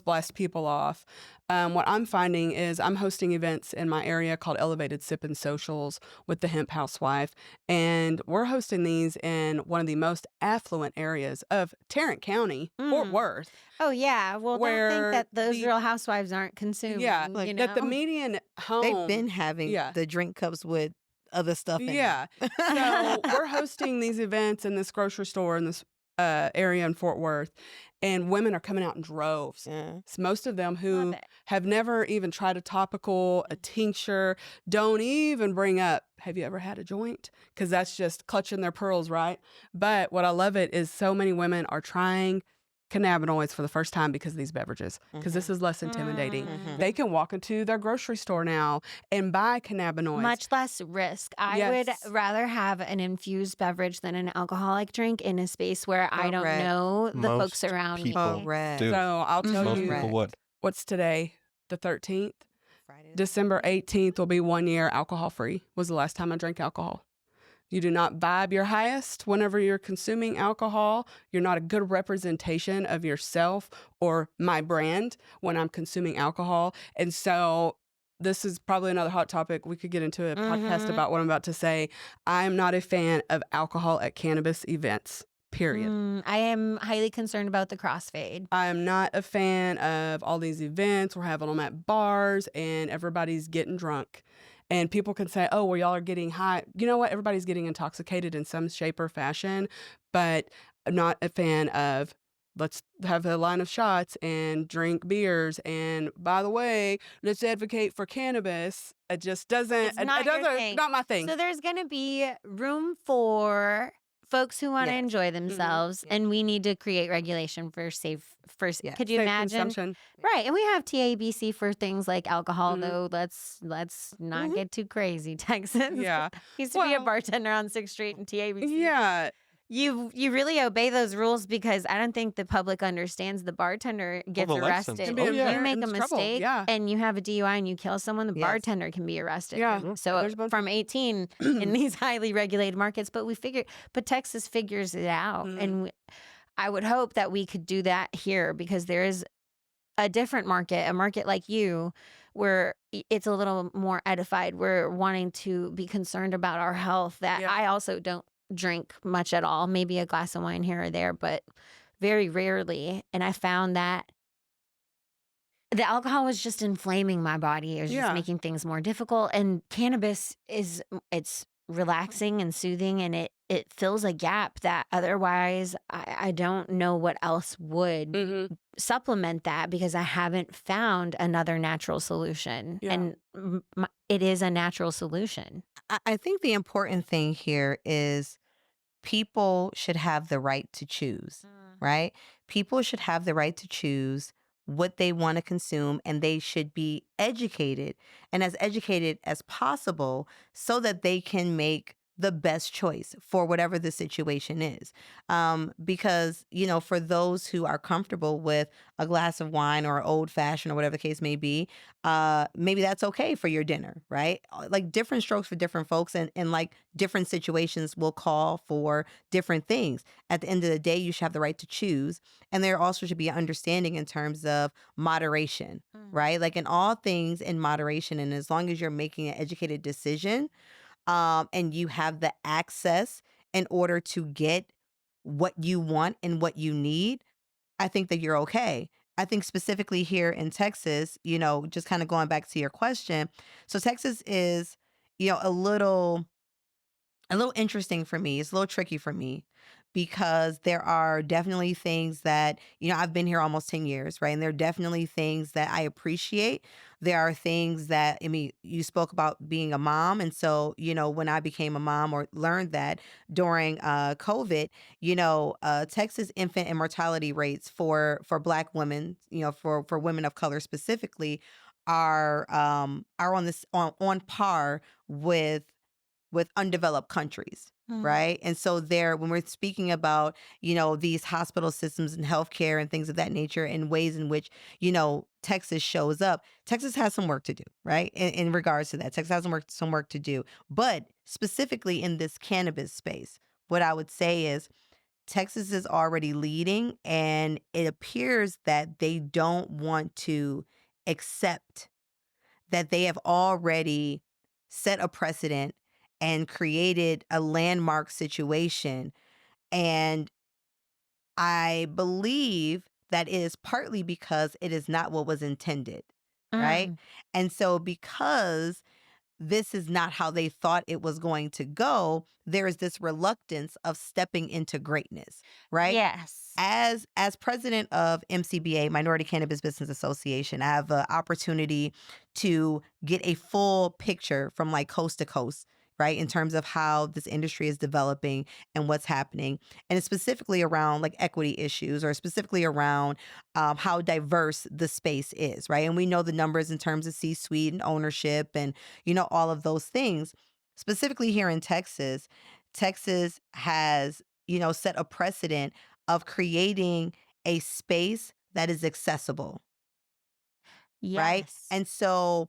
blast people off. What I'm finding is I'm hosting events in my area called Elevated Sip and Socials with the Hemp Housewife. And we're hosting these in one of the most affluent areas of Tarrant County, Fort Worth. Oh, yeah. Well, don't think that those Real Housewives aren't consuming. Yeah. you know? That the median home. They've been having the drink cups with other stuff in it. So we're hosting these events in this grocery store in this area in Fort Worth, and women are coming out in droves. So most of them who have never even tried a topical, a tincture, don't even bring up, have you ever had a joint? Because that's just clutching their pearls, right? But what I love it is so many women are trying cannabinoids for the first time because of these beverages, because this is less intimidating. They can walk into their grocery store now and buy cannabinoids. Much less risk. I would rather have an infused beverage than an alcoholic drink in a space where I don't know the folks around me. So I'll tell you, people would. What's today? The 13th? Friday. December 18th will be 1 year alcohol free. Was the last time I drank alcohol. You do not vibe your highest whenever you're consuming alcohol. You're not a good representation of yourself or my brand when I'm consuming alcohol. And so this is probably another hot topic. We could get into a podcast about what I'm about to say. I'm not a fan of alcohol at cannabis events, period. I am highly concerned about the crossfade. I'm not a fan of all these events. We're having them at bars and everybody's getting drunk. And people can say, oh, well, y'all are getting high. You know what? Everybody's getting intoxicated in some shape or fashion. But I'm not a fan of let's have a line of shots and drink beers. And by the way, let's advocate for cannabis. It just doesn't. It's not your thing. Not my thing. So there's going to be room for folks who want to Yes. enjoy themselves, and we need to create regulation for safe. Yeah. Could you Safe imagine? consumption. Right, and we have TABC for things like alcohol. Though let's not get too crazy, Texans. Yeah. Used to be a Well, bartender on 6th Street and TABC. Yeah. You really obey those rules because I don't think the public understands the bartender gets the license. arrested. Oh, yeah. You make a in trouble, mistake yeah. and you have a DUI and you kill someone, the Yes. bartender can be arrested. Yeah. So There's a bunch from 18 in these highly regulated markets, but Texas figures it out. And I would hope that we could do that here because there is a different market, a market like you, where it's a little more edified. We're wanting to be concerned about our health. That Yeah. I also don't drink much at all, maybe a glass of wine here or there, but very rarely. And I found that the alcohol was just inflaming my body. It was just Yeah. making things more difficult. And cannabis it's relaxing and soothing, and it fills a gap that otherwise I don't know what else would supplement that because I haven't found another natural solution. Yeah. And it is a natural solution. I think the important thing here is people should have the right to choose, right? People should have the right to choose what they want to consume, and they should be educated and as educated as possible so that they can make the best choice for whatever the situation is. Because, for those who are comfortable with a glass of wine or old fashioned or whatever the case may be, maybe that's okay for your dinner, right? Like different strokes for different folks, and like different situations will call for different things. At the end of the day, you should have the right to choose. And there also should be an understanding in terms of moderation, right? Like in all things in moderation. And as long as you're making an educated decision, and you have the access in order to get what you want and what you need, I think that you're okay. I think specifically here in Texas, just kind of going back to your question. So Texas is, a little interesting for me. It's a little tricky for me because there are definitely things that, I've been here almost 10 years, right? And there are definitely things that I appreciate. There are things that, you spoke about being a mom. And so, when I became a mom or learned that during COVID, Texas infant and mortality rates for Black women, for women of color specifically, are on par with undeveloped countries, right? And so when we're speaking about, these hospital systems and healthcare and things of that nature and ways in which, Texas shows up, Texas has some work to do, right? In regards to that, Texas has some work to do. But specifically in this cannabis space, what I would say is Texas is already leading, and it appears that they don't want to accept that they have already set a precedent and created a landmark situation. And I believe that it is partly because it is not what was intended, right? And so because this is not how they thought it was going to go, there is this reluctance of stepping into greatness, right? Yes. As president of MCBA, Minority Cannabis Business Association, I have an opportunity to get a full picture from like coast to coast, right, in terms of how this industry is developing and what's happening. And it's specifically around like equity issues, or specifically around how diverse the space is, right? And we know the numbers in terms of C-suite and ownership and, all of those things. Specifically here in Texas, Texas has, set a precedent of creating a space that is accessible, right? Yes. And so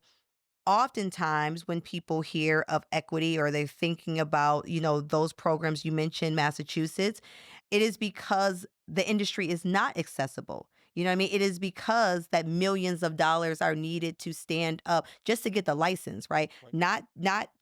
oftentimes when people hear of equity or they're thinking about, those programs you mentioned, Massachusetts, it is because the industry is not accessible. You know what I mean? It is because that millions of dollars are needed to stand up just to get the license, right? Not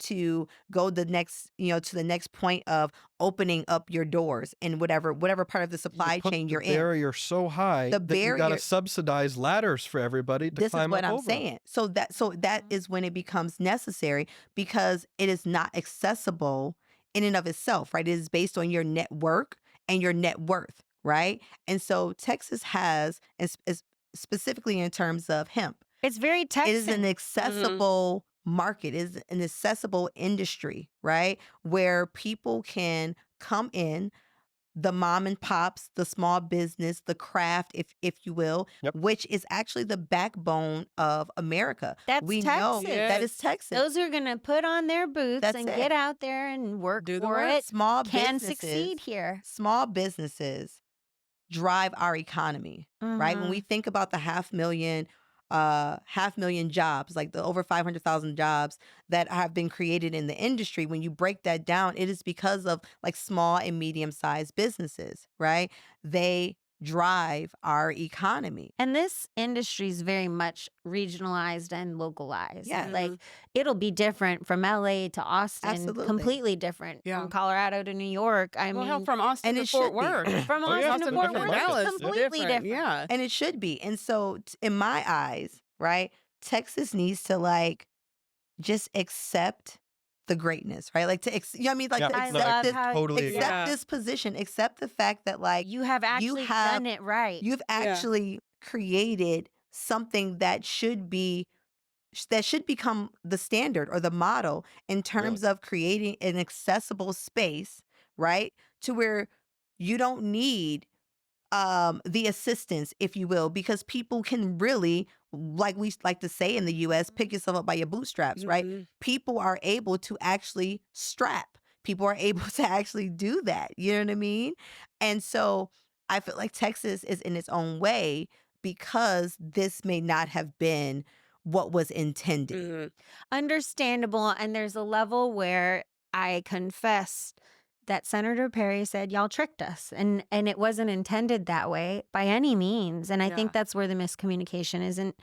to go the next, to the next point of opening up your doors in whatever part of the supply chain you're in. The barrier so high The that you got to barrier- subsidize ladders for everybody to This is climb what up I'm over. saying. So that is when it becomes necessary because it is not accessible in and of itself, right? It is based on your network and your net worth, right? And so Texas has, specifically in terms of hemp, It's very Texan. it is an accessible market, it is an accessible industry, right? Where people can come in, the mom and pops, the small business, the craft, if you will, Yep. which is actually the backbone of America. That's We know Texas. that is Texas. Those who are going to put on their boots That's and it. get out there and work Do the for work. it Small can businesses succeed here. Small businesses drive our economy, right? When we think about the 500,000 jobs, like the over 500,000 jobs that have been created in the industry, when you break that down, it is because of like small and medium-sized businesses, right? They drive our economy. And this industry is very much regionalized and localized. Yeah. Like it'll be different from LA to Austin, Absolutely. completely different Yeah. from Colorado to New York. I Well, mean, hell, from Austin and to it Fort should be. Worth. from Oh, yeah, Austin to it's a Fort different Worth, market. it's completely different. Yeah. And it should be. And so in my eyes, right, Texas needs to like just accept the greatness, right? Like to, you know what I mean? Like Yeah, to I accept love this, how totally accept Yeah. this position, accept the fact that like you have actually done it right. you've actually created something that should become the standard or the model in terms of creating an accessible space, right? To where you don't need the assistance, if you will, because people can really, like we like to say in the US, pick yourself up by your bootstraps, right? Mhm. People are able to actually strap. People are able to actually do that. You know what I mean? And so I feel like Texas is in its own way because this may not have been what was intended. Mhm. Understandable. And there's a level where I confess that Senator Perry said, y'all tricked us. And it wasn't intended that way by any means. And I Yeah. think that's where the miscommunication isn't.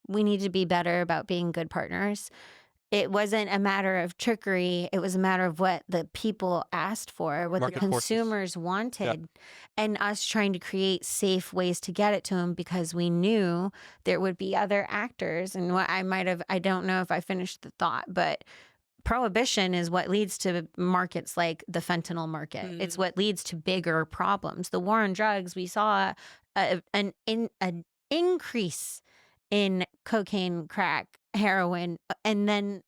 We need to be better about being good partners. It wasn't a matter of trickery. It was a matter of what the people asked for, what Market the forces. consumers wanted, and us trying to create safe ways to get it to them because we knew there would be other actors. And what I don't know if I finished the thought, but Prohibition is what leads to markets like the fentanyl market. It's what leads to bigger problems. The war on drugs, we saw an increase in cocaine, crack, heroin, and then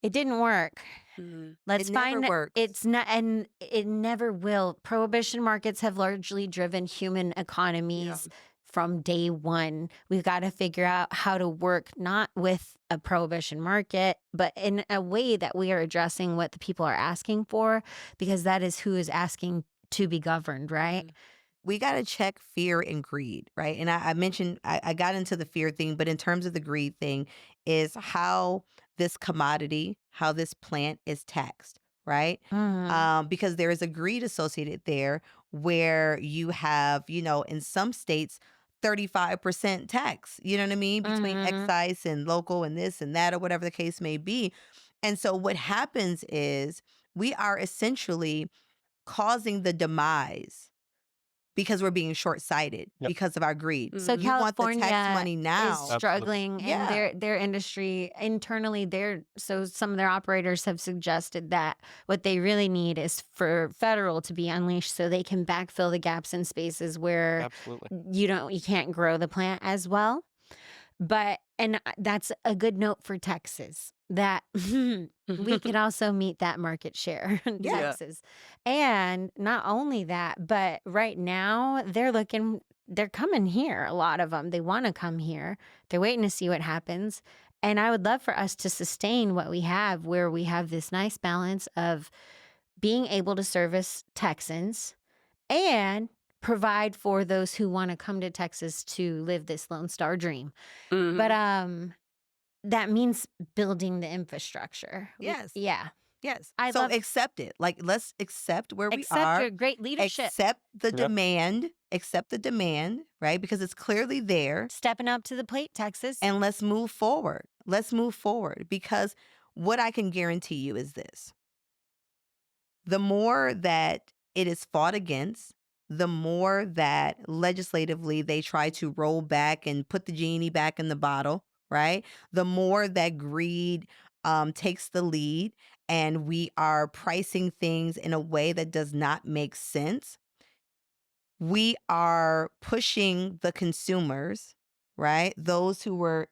it didn't work. Mhm. Let's It never find works. it's not, and it never will. Prohibition markets have largely driven human economies from day one. We've got to figure out how to work not with a prohibition market, but in a way that we are addressing what the people are asking for, because that is who is asking to be governed, right? We got to check fear and greed, right? And I mentioned, I got into the fear thing, but in terms of the greed thing, is how this commodity, how this plant is taxed, right? Because there is a greed associated there where you have, in some states, 35% tax, you know what I mean? Between excise and local and this and that, or whatever the case may be. And so what happens is we are essentially causing the demise because we're being short-sighted because of our greed. So You want the California tax money now. is struggling, Yeah. and their industry internally. So some of their operators have suggested that what they really need is for federal to be unleashed, so they can backfill the gaps in spaces where Absolutely. you can't grow the plant as well. But and that's a good note for Texas that we could also meet that market share in Yeah. Texas. And not only that, but right now they're coming here. A lot of them, they want to come here. They're waiting to see what happens. And I would love for us to sustain what we have, where we have this nice balance of being able to service Texans and provide for those who want to come to Texas to live this Lone Star dream. But that means building the infrastructure. Yes. Yeah. Yes. I so love- accept it. Like, let's accept where we Accept are. your great leadership. Accept the Yep. demand. Accept the demand, right? Because it's clearly there. Stepping up to the plate, Texas. And let's move forward. Let's move forward. Because what I can guarantee you is this. The more that it is fought against, the more that legislatively they try to roll back and put the genie back in the bottle, right? The more that greed takes the lead and we are pricing things in a way that does not make sense, we are pushing the consumers, right? Those who were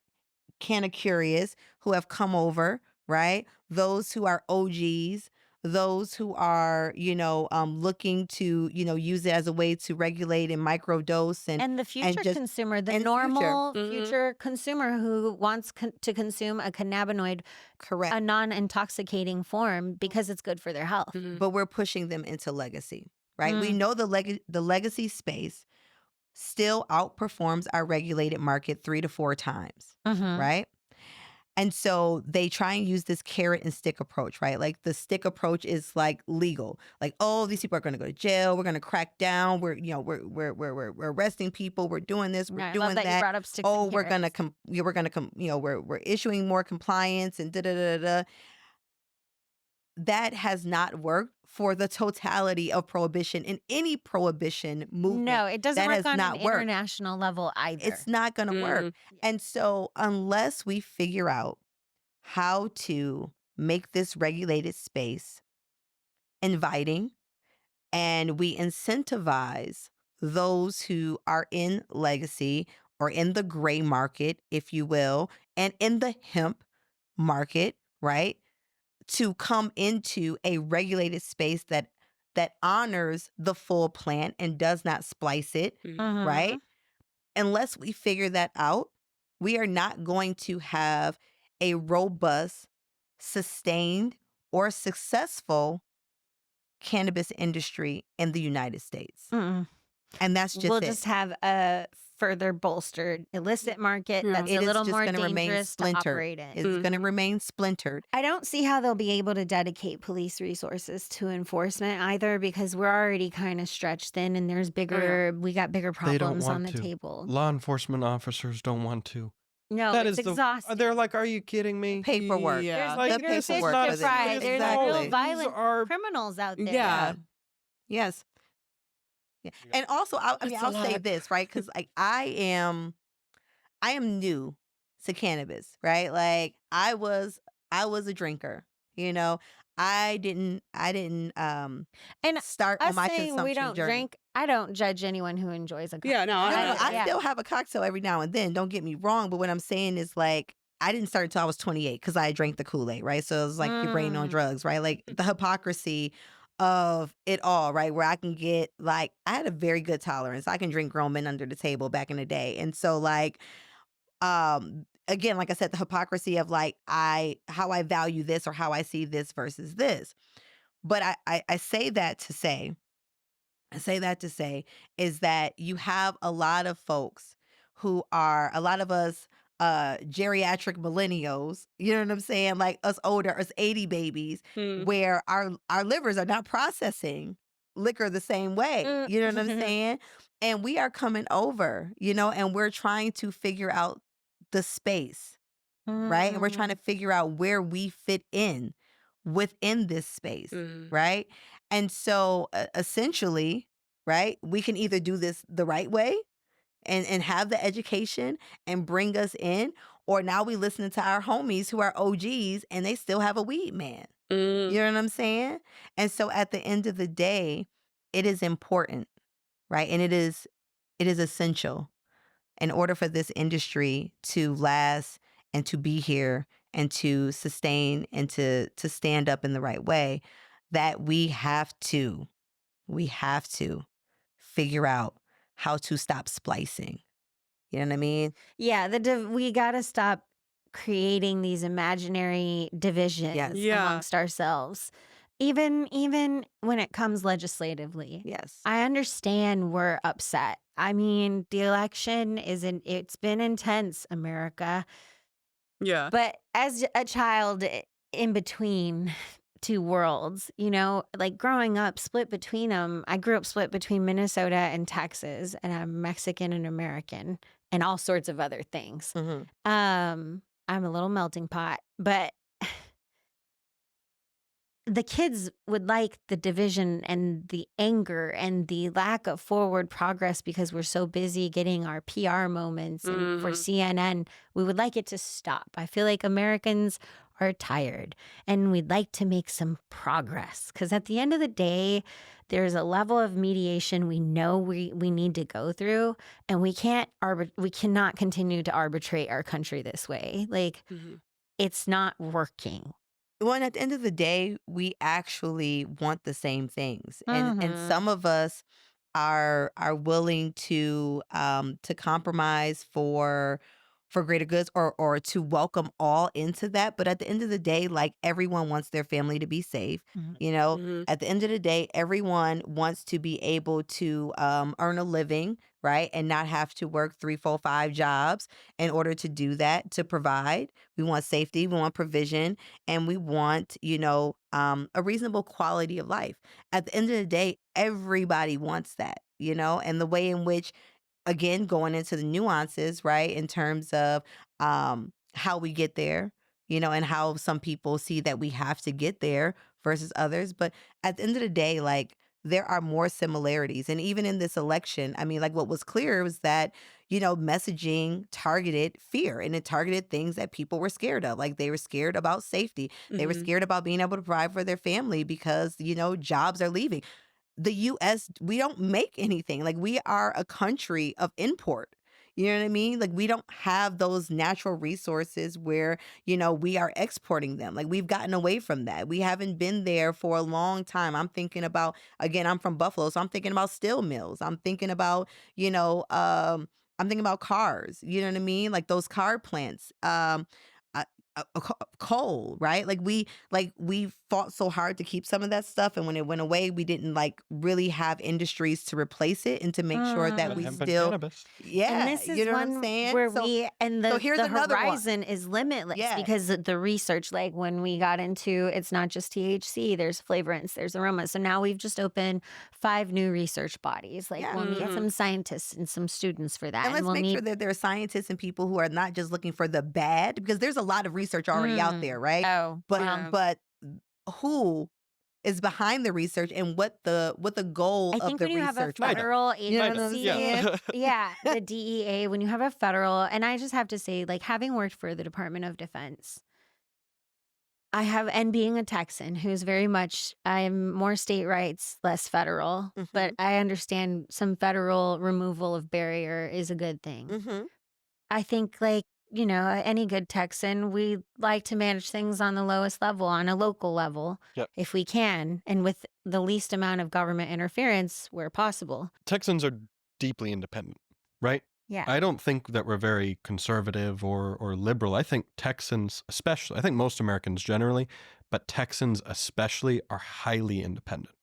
kind of curious, who have come over, right? Those who are OGs, those who are, looking to, use it as a way to regulate and microdose and the future just- consumer, the and normal future. future consumer who wants to consume a cannabinoid, correct. a non-intoxicating form because it's good for their health. Mhm. But we're pushing them into legacy, right? We Mm. know the legacy space still outperforms our regulated market 3 to 4 times, Mhm. right? And so they try and use this carrot and stick approach, right? Like the stick approach is like legal, like, oh, these people are going to go to jail. We're going to crack down. We're arresting people. We're doing this. We're I love doing that you brought up sticks Oh, and we're gonna carrots. we're issuing more compliance and da da da da. That has not worked for the totality of prohibition in any prohibition movement. No, it doesn't That work has on not an worked. international level either. It's not going to work. Mhm. And so unless we figure out how to make this regulated space inviting and we incentivize those who are in legacy or in the gray market, if you will, and in the hemp market, right? To come into a regulated space that honors the full plant and does not splice it, Mhm. right? Unless we figure that out, we are not going to have a robust, sustained, or successful cannabis industry in the United States. Mm-mm. And that's just We'll it. just have a further bolstered illicit market Yeah. that's It a is little just more gonna remain dangerous to splintered. operate in. It's going to remain splintered. I don't see how they'll be able to dedicate police resources to enforcement either because we're already kind of stretched thin and there's bigger, we got bigger They don't problems on want the to. table. Law enforcement officers don't want to. No, That it's is exhausting. They're like, are you kidding me? Paperwork. Yeah. There's Like, the bigger fish paperwork to for this. fry. There's Exactly. real These violent are criminals out there. Yeah. Yes. Yeah. And also, I'll It's a say lot. this, right? Because I am new to cannabis, right? Like I was a drinker, I didn't And start on Us my saying consumption we don't journey. drink, I don't judge anyone who enjoys a cocktail. Yeah, no, No, I no, I yeah. still have a cocktail every now and then. Don't get me wrong, but what I'm saying is like I didn't start until I was 28 because I drank the Kool-Aid, right? So it was like your brain on Mm. drugs, right? Like the hypocrisy of it all, right? Where I can get like I had a very good tolerance. I can drink grown men under the table back in the day, and so like again, like I said, the hypocrisy of like how I value this or how I see this versus this. But I say that to say is that you have a lot of folks who are a lot of us geriatric millennials, you know what I'm saying? Like us older, us 80 babies, Mm. where our livers are not processing liquor the same way. Mm. You know what I'm saying? And we are coming over, and we're trying to figure out the space, right? And we're trying to figure out where we fit in within this space, Mm. right? And so essentially, right, we can either do this the right way and have the education and bring us in, or now we listening to our homies who are OGs and they still have a weed man. Mm. You know what I'm saying? And so at the end of the day, it is important, right? And it is essential in order for this industry to last and to be here and to sustain and to stand up in the right way, that we have to figure out how to stop splicing. You know what I mean? Yeah, we got to stop creating these imaginary divisions Yes. Yeah. amongst ourselves. Even when it comes legislatively. Yes. I understand we're upset. I mean, the election it's been intense, America. Yeah. But as a child in between two worlds, you know, like growing up split between them, I grew up split between Minnesota and Texas, and I'm Mexican and American and all sorts of other things. Mm-hmm. I'm a little melting pot, but the kids would like the division and the anger and the lack of forward progress because we're so busy getting our PR moments. And for CNN, we would like it to stop. I feel like Americans are tired and we'd like to make some progress because at the end of the day, there's a level of mediation we know we need to go through, and we cannot continue to arbitrate our country this way. Like, it's not working. Well, and at the end of the day, we actually want the same things, and some of us are willing to compromise for greater goods, or to welcome all into that. But at the end of the day, like, everyone wants their family to be safe. You know, at the end of the day, everyone wants to be able to earn a living, right, and not have to work 3, 4, 5 jobs in order to do that, to provide. We want safety, we want provision, and we want, a reasonable quality of life. At the end of the day, everybody wants that, and the way in which, again, going into the nuances, right, in terms of how we get there, and how some people see that we have to get there versus others. But at the end of the day, like, there are more similarities. And even in this election, I mean, like, what was clear was that, messaging targeted fear, and it targeted things that people were scared of. Like, they were scared about safety. They were scared about being able to provide for their family because, jobs are leaving. The U.S., we don't make anything. Like, we are a country of import. You know what I mean? Like, we don't have those natural resources where, we are exporting them. Like, we've gotten away from that. We haven't been there for a long time. I'm thinking about, again, I'm from Buffalo, so I'm thinking about steel mills. I'm thinking about, I'm thinking about cars. You know what I mean? Like, those car plants. Coal, right? Like, we fought so hard to keep some of that stuff, and when it went away, we didn't, like, really have industries to replace it and to make sure that we Hemp and still, cannabis. yeah, And this is you know what one I'm saying? where So the here's another one. horizon is limitless Yes. because the research, like when we got into, it's not just THC, there's flavorants, there's aromas. So now we've just opened 5 new research bodies. Like, Yeah. we'll need some scientists and some students for that. And let's we'll make need sure that there are scientists and people who are not just looking for the bad, because there's a lot of research already out there, right? But who is behind the research, and what the goal I of think the when you have a research was. federal You know what I'm agency, saying? yeah, the DEA, when you have a federal, and I just have to say, like, having worked for the Department of Defense, and being a Texan who's very much, I'm more state rights, less federal, but I understand some federal removal of barrier is a good thing. I think, like, any good Texan, we like to manage things on the lowest level, on a local level, Yep. if we can, and with the least amount of government interference where possible. Texans are deeply independent, right? Yeah. I don't think that we're very conservative or liberal. I think Texans especially, I think most Americans generally, but Texans especially, are highly independent,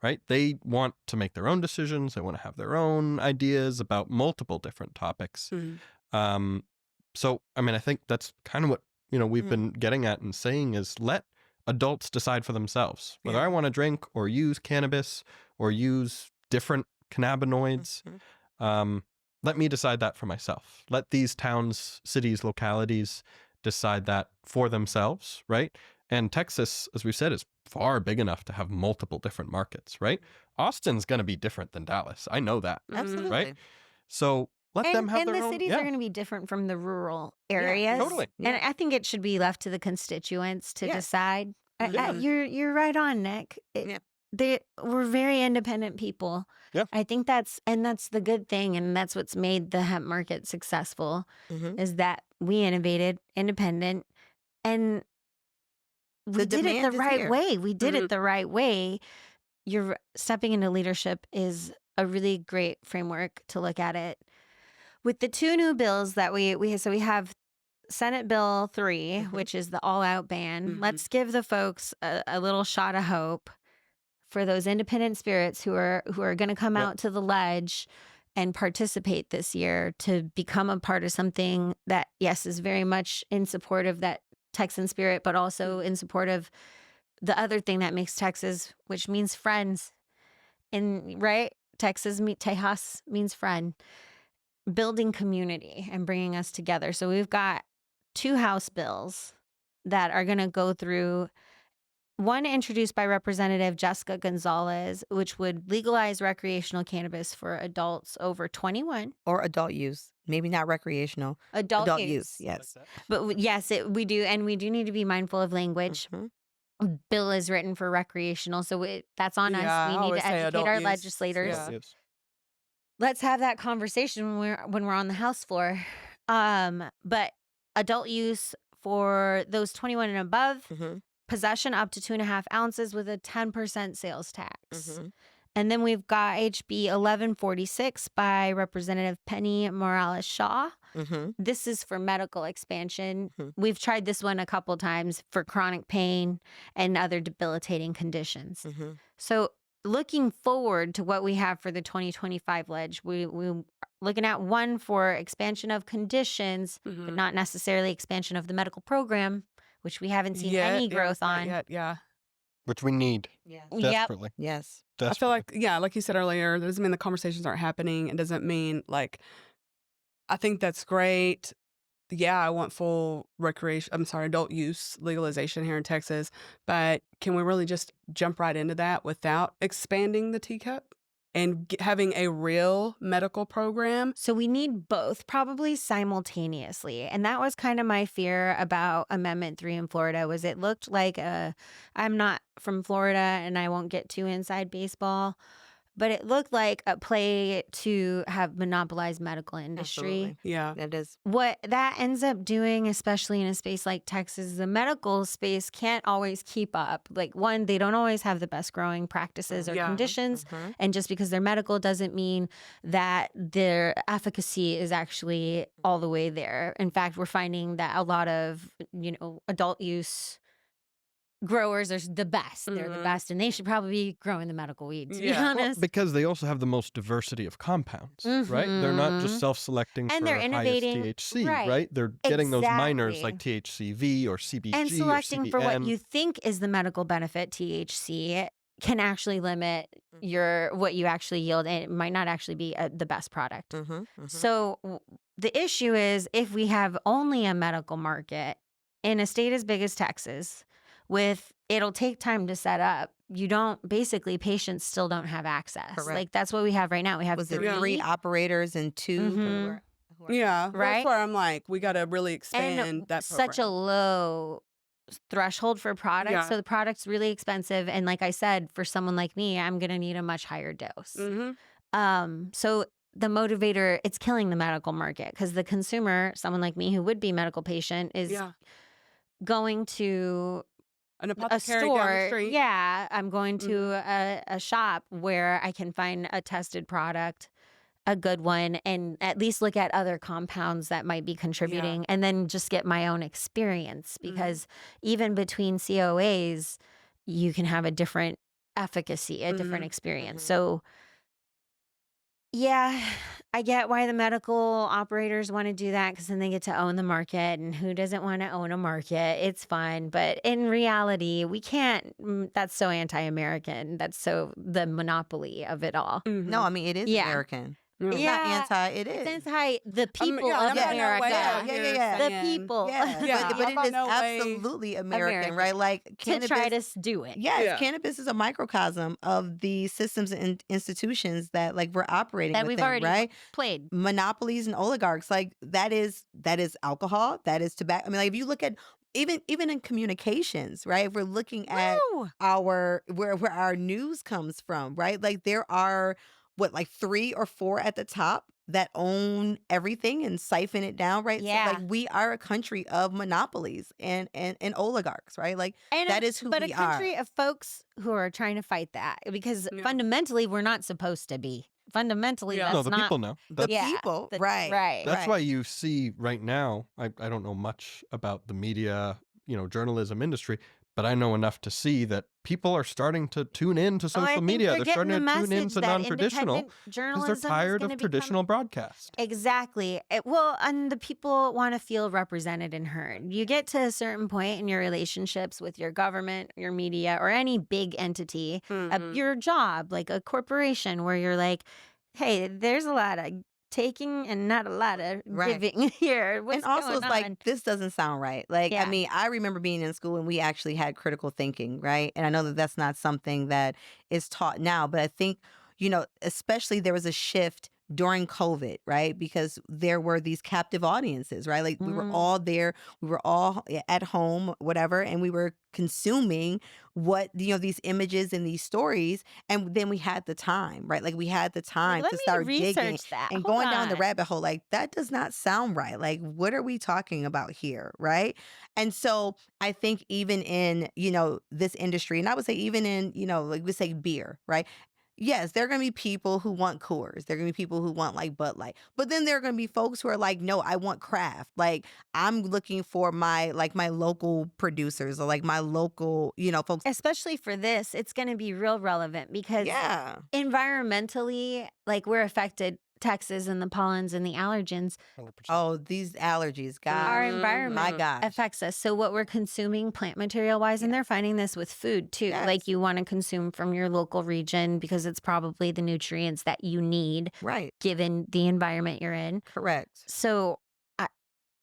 right? They want to make their own decisions. They want to have their own ideas about multiple different topics. So, I mean, I think that's kind of what, we've been getting at and saying is, let adults decide for themselves whether I want to drink or use cannabis or use different cannabinoids. Let me decide that for myself. Let these towns, cities, localities decide that for themselves, right? And Texas, as we've said, is far big enough to have multiple different markets, right? Austin's going to be different than Dallas. I know that. Absolutely. Right? So let them have their the own. cities are going to be different from the rural areas. Totally. And I think it should be left to the constituents to decide. You're right on, Nick. We're very independent people. Yeah. I think that's the good thing, and that's what's made the hemp market successful, is that we innovated, independent, and we did it the right way. We did it the right way. You're stepping into leadership is a really great framework to look at it. With the 2 new bills that we have Senate Bill 3, which is the all-out ban. Let's give the folks a little shot of hope for those independent spirits who are going to come out to the ledge and participate this year to become a part of something that, yes, is very much in support of that Texan spirit, but also in support of the other thing that makes Texas, which means friends. And right, Tejas means friend, building community and bringing us together. So we've got 2 House bills that are going to go through. One introduced by Representative Jessica Gonzalez, which would legalize recreational cannabis for adults over 21. Or adult use. Maybe not recreational. Adult use. Yes. But yes, we do. And we do need to be mindful of language. Mhm. Bill is written for recreational. So that's on Yeah, us. I We need always to say educate adult our use. legislators. Yeah. Yes. Let's have that conversation when we're on the House floor. But adult use for those 21 and above, Mhm. possession up to 2.5 ounces with a 10% sales tax. Mhm. And then we've got HB 1146 by Representative Penny Morales Shaw. Mhm. This is for medical expansion. Mhm. We've tried this one a couple times for chronic pain and other debilitating conditions. Mhm. So looking forward to what we have for the 2025 ledge, we're looking at one for expansion of conditions, but Mhm. not necessarily expansion of the medical program, which we haven't seen any growth not on. yet, yeah. Which we need Yes. Yep. desperately. Yes. I feel Desperately. like, yeah, like you said earlier, that doesn't mean the conversations aren't happening. It doesn't mean like, I think that's great. Yeah, I want full adult use legalization here in Texas. But can we really just jump right into that without expanding the teacup and having a real medical program? So we need both, probably simultaneously. And that was kind of my fear about Amendment 3 in Florida, was it looked like I'm not from Florida and I won't get too inside baseball, but it looked like a play to have monopolized medical industry. Absolutely. Yeah. That is. What that ends up doing, especially in a space like Texas, the medical space can't always keep up. Like, one, they don't always have the best growing practices or Yeah. conditions. Mhm. And just because they're medical doesn't mean that their efficacy is actually all the way there. In fact, we're finding that a lot of, adult use growers are the best. They're the Mhm. best, and they should probably be growing the medical weed, to be Yeah. Well, honest. Because they also have the most diversity of compounds, right? They're not just Mhm. self-selecting And for they're highest innovating, THC, right. right? They're getting those minors Exactly. like THCV or CBG And selecting or for what CBN. you think is the medical benefit, THC, can actually limit what you actually yield, and it might not actually be the best product. Mhm. Mhm. So the issue is, if we have only a medical market in a state as big as Texas, it'll take time to set up. Patients still don't have access. Correct. Like, that's what we have right now. We have Was it 3 3 operators and 2 Mhm. who are Yeah. Right? That's where I'm like, we got to really expand and that such a program. low threshold for product. Yeah. So the product's really expensive. And like I said, for someone like me, I'm going to need a much higher dose. So the motivator, it's killing the medical market, because the consumer, someone like me who would be a medical patient, is Yeah. going to An a apothecary down the store. street. Yeah, I'm going to a shop where I can find a tested product, a good one, and at least look at other compounds that might be contributing, and then just get my own experience, because even between COAs, you can have a different efficacy, a different experience. Mhm. So yeah, I get why the medical operators want to do that, because then they get to own the market, and who doesn't want to own a market? It's fun. But in reality, we can't. That's so anti-American. That's so the monopoly of it all. No, I mean, it is Yeah. American. It's Yeah. not anti, it is. It's anti the people yeah, of I'm not no America. way out Yeah, here yeah. The saying- people. Yeah, Yeah, but I'm it not is no way absolutely American, American. right? Like, To cannabis. try to do it. Yes, Yeah. cannabis is a microcosm of the systems and institutions that, like, we're operating That within, we've already right? played. Monopolies and oligarchs, like, that is alcohol, that is tobacco. I mean, like, if you look at even in communications, right? If we're looking at Woo! where our news comes from, right? Like, there are like 3 or 4 at the top that own everything and siphon it down, right? Yeah. So, like, we are a country of monopolies and oligarchs, right? Like, that is who but we a country are. of folks who are trying to fight that, because Yeah. fundamentally we're not supposed to be. Fundamentally, Yeah. that's No, the not. people know. The That's, people, the- right? right. that's right. why you see right now, I don't know much about the media, journalism industry, but I know enough to see that people are starting to tune in to Oh, I social think media. they're They're getting starting the to tune in message to that non-traditional independent because journalism they're is tired going to of become traditional broadcast. exactly. Well, and the people want to feel represented and heard. You get to a certain point in your relationships with your government, your media, or any big entity, your job, like a corporation, where you're like, hey, there's a lot of taking and not a lot of Right. giving here. What's And also, going it's on? like, this doesn't sound right. Like, I Yeah. mean, I remember being in school and we actually had critical thinking, right? And I know that that's not something that is taught now, but I think, especially there was a shift during COVID, right? Because there were these captive audiences, right? Like, we were all there, we were all at home, whatever, and we were consuming what, these images and these stories. And then we had the time, right? Like, we had the time Let to me start digging research that. and Hold going down the on. rabbit hole. Like, that does not sound right. Like, what are we talking about here, right? And so I think even in, this industry, and I would say even in, like we say beer, right? Yes, there are going to be people who want Coors. There are going to be people who want like Bud Light. But then there are going to be folks who are like, no, I want craft. Like, I'm looking for my local producers, or like my local, folks. Especially for this, it's going to be real relevant because Yeah. environmentally, like we're affected, Texas and the pollens and the allergens, 100%. Oh, these allergies, God. our My environment gosh. affects us. So what we're consuming plant material wise, and they're finding this with food too. Yes. Like, you want to consume from your local region because it's probably the nutrients that you need Right. given the environment you're in. Correct. So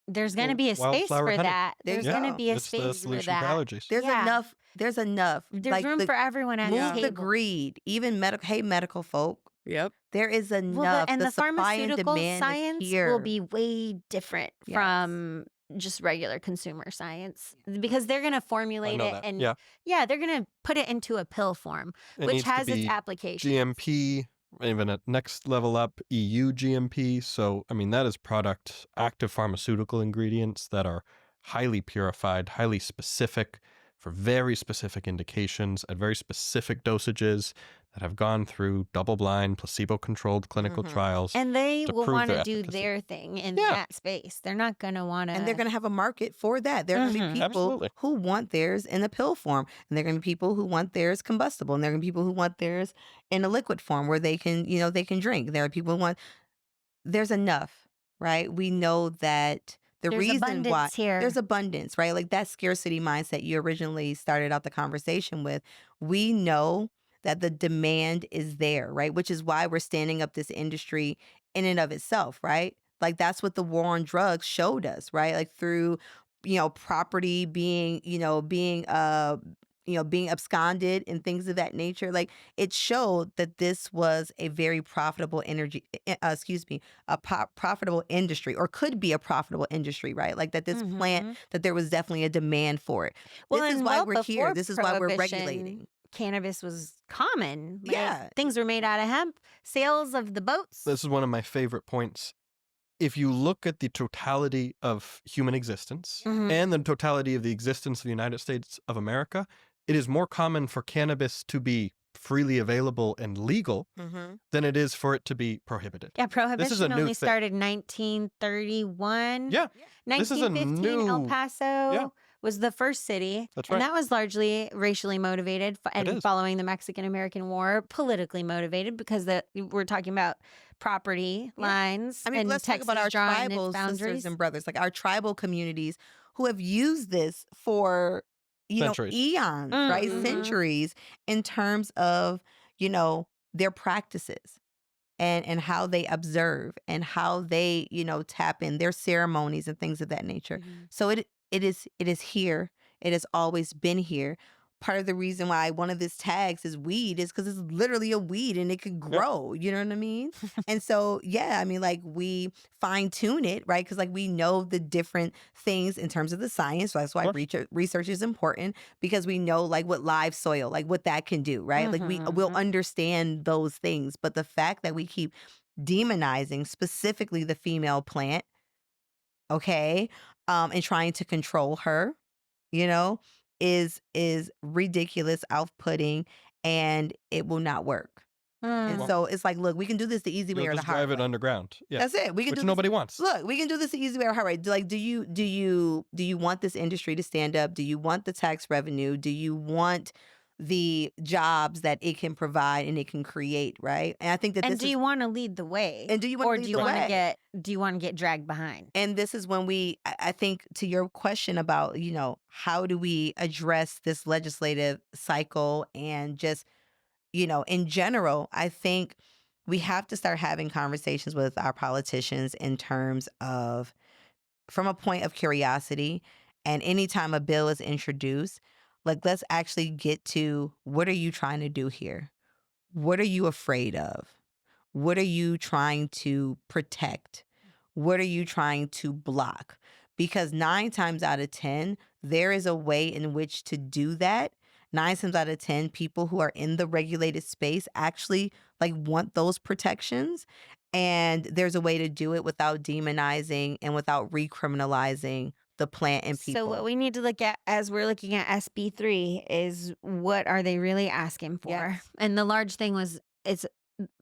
there's going to be a space wildflower for honey. that. There There's you going to go. be a It's the space for solution for that. allergies. There's Yeah. enough. There's enough. There's like room for everyone at the move the table. greed. Even medical folk. Yep. There is enough. Well, and the supply and pharmaceutical demand is science here. will be way different Yes. from just regular consumer science, because they're going to formulate know it that. and Yeah. they're going to put it into a pill form, It which needs to has its be application. GMP, even at next level up, EU GMP. So, I mean, that is product, active pharmaceutical ingredients that are highly purified, highly specific for very specific indications at very specific dosages that have gone through double-blind, placebo-controlled clinical trials. And they to will prove want to their do efficacy. their thing in Yeah. that space. They're not going to want to. And they're going to have a market for that. There are going to be people Absolutely. who want theirs in a pill form. And there are going to be people who want theirs combustible. And there are going to be people who want theirs in a liquid form where they can, they can drink. There are people who want, there's enough, right? We know that the There's reason abundance why here. there's abundance, right? Like that scarcity mindset you originally started out the conversation with. We know that the demand is there, right? Which is why we're standing up this industry in and of itself, right? Like that's what the war on drugs showed us, right? Like through, property being, being absconded and things of that nature. Like it showed that this was a very profitable profitable industry, or could be a profitable industry, right? Like that this plant, that there was definitely a demand for it. Well, This is and why well we're here. before This is why we're Prohibition, regulating. Cannabis was common. Like, Yeah. things were made out of hemp. Sales of the boats. This is one of my favorite points. If you look at the totality of human existence and the totality of the existence of the United States of America, it is more common for cannabis to be freely available and legal than it is for it to be prohibited. Yeah, Prohibition new only thing. started 1931. Yeah. This is a 1915, El new- Paso was the first city. That's And right. that was largely racially motivated and is. following the Mexican-American War, politically motivated, because we're talking about property lines. I mean, and let's Texas talk about our drawing its tribal sisters boundaries. and brothers, like our tribal communities who have used this for, Centuries. eons, right? Mhm. Centuries, in terms of, their practices and how they observe and how they, tap in their ceremonies and things of that nature. So it is here. It has always been here. Part of the reason why one of these tags is weed is because it's literally a weed and it can grow. You know what I mean? And so, yeah, I mean, like we fine tune it, right? Because like we know the different things in terms of the science. So that's why research is important, because we know like what live soil, like what that can do, right? Like we'll understand those things. But the fact that we keep demonizing specifically the female plant, okay, and trying to control her, is ridiculous, off-putting, and it will not work. And so it's like, look, we can do this the easy way You'll or the just hard drive it way. underground. Yeah. That's it. We can Which do nobody this. wants. Look, we can do this the easy way or hard way. Like, do you want this industry to stand up? Do you want the tax revenue? Do you want the jobs that it can provide and it can create, right? And I think that And this do is you want to lead the way? and do you want Or to lead do you the want to way? get dragged behind? And this is when I think to your question about, how do we address this legislative cycle and just, in general, I think we have to start having conversations with our politicians in terms of from a point of curiosity. And anytime a bill is introduced, like, let's actually get to what are you trying to do here? What are you afraid of? What are you trying to protect? What are you trying to block? Because 9 times out of 10, there is a way in which to do that. 9 times out of 10, people who are in the regulated space actually like want those protections. And there's a way to do it without demonizing and without recriminalizing the plant and people. So what we need to look at as we're looking at SB3 is what are they really asking for? Yes. And the large thing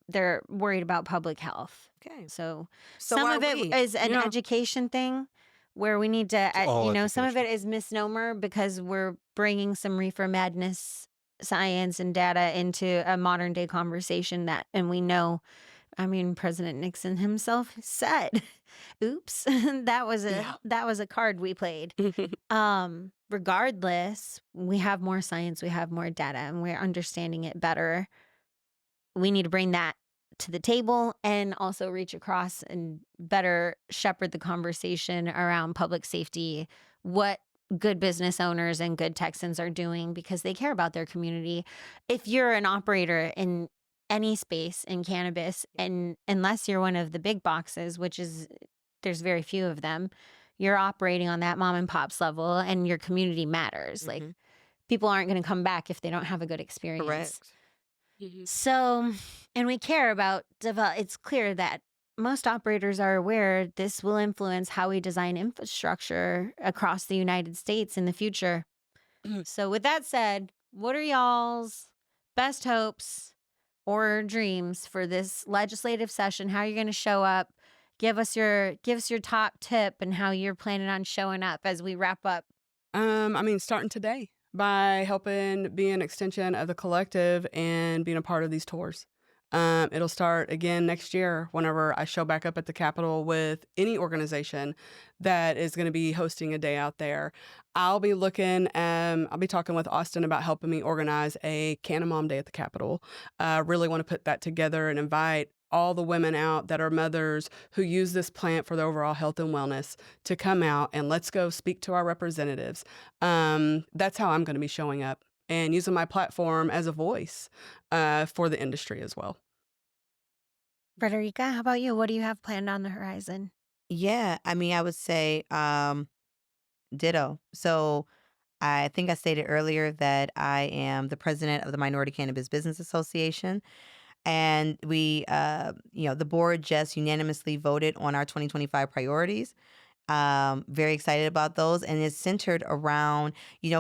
they're worried about public health. Okay. So So some are of it we. is an Yeah. education thing where we need to, all some of it education. is misnomer because we're bringing some reefer madness science and data into a modern day conversation and we know, President Nixon himself said, oops, that was a card we played. Regardless, we have more science, we have more data, and we're understanding it better. We need to bring that to the table and also reach across and better shepherd the conversation around public safety, what good business owners and good Texans are doing because they care about their community. If you're an operator in any space in cannabis, and unless you're one of the big boxes, which is there's very few of them, you're operating on that mom and pops level and your community matters. Like Mhm. people aren't going to come back if they don't have a good experience. Correct. So, and we care about it's clear that most operators are aware this will influence how we design infrastructure across the United States in the future. So with that said, what are y'all's best hopes or dreams for this legislative session? How are you going to show up? Give us your top tip and how you're planning on showing up as we wrap up. Starting today by helping be an extension of the collective and being a part of these tours. It'll start again next year whenever I show back up at the Capitol with any organization that is going to be hosting a day out there. I'll be talking with Austin about helping me organize a Canna Mom Day at the Capitol. Really want to put that together and invite all the women out that are mothers who use this plant for their overall health and wellness to come out and let's go speak to our representatives. That's how I'm going to be showing up and using my platform as a voice for the industry as well. Frederika, how about you? What do you have planned on the horizon? Yeah, I would say ditto. So I think I stated earlier that I am the president of the Minority Cannabis Business Association. And we, the board just unanimously voted on our 2025 priorities. Very excited about those. And it's centered around,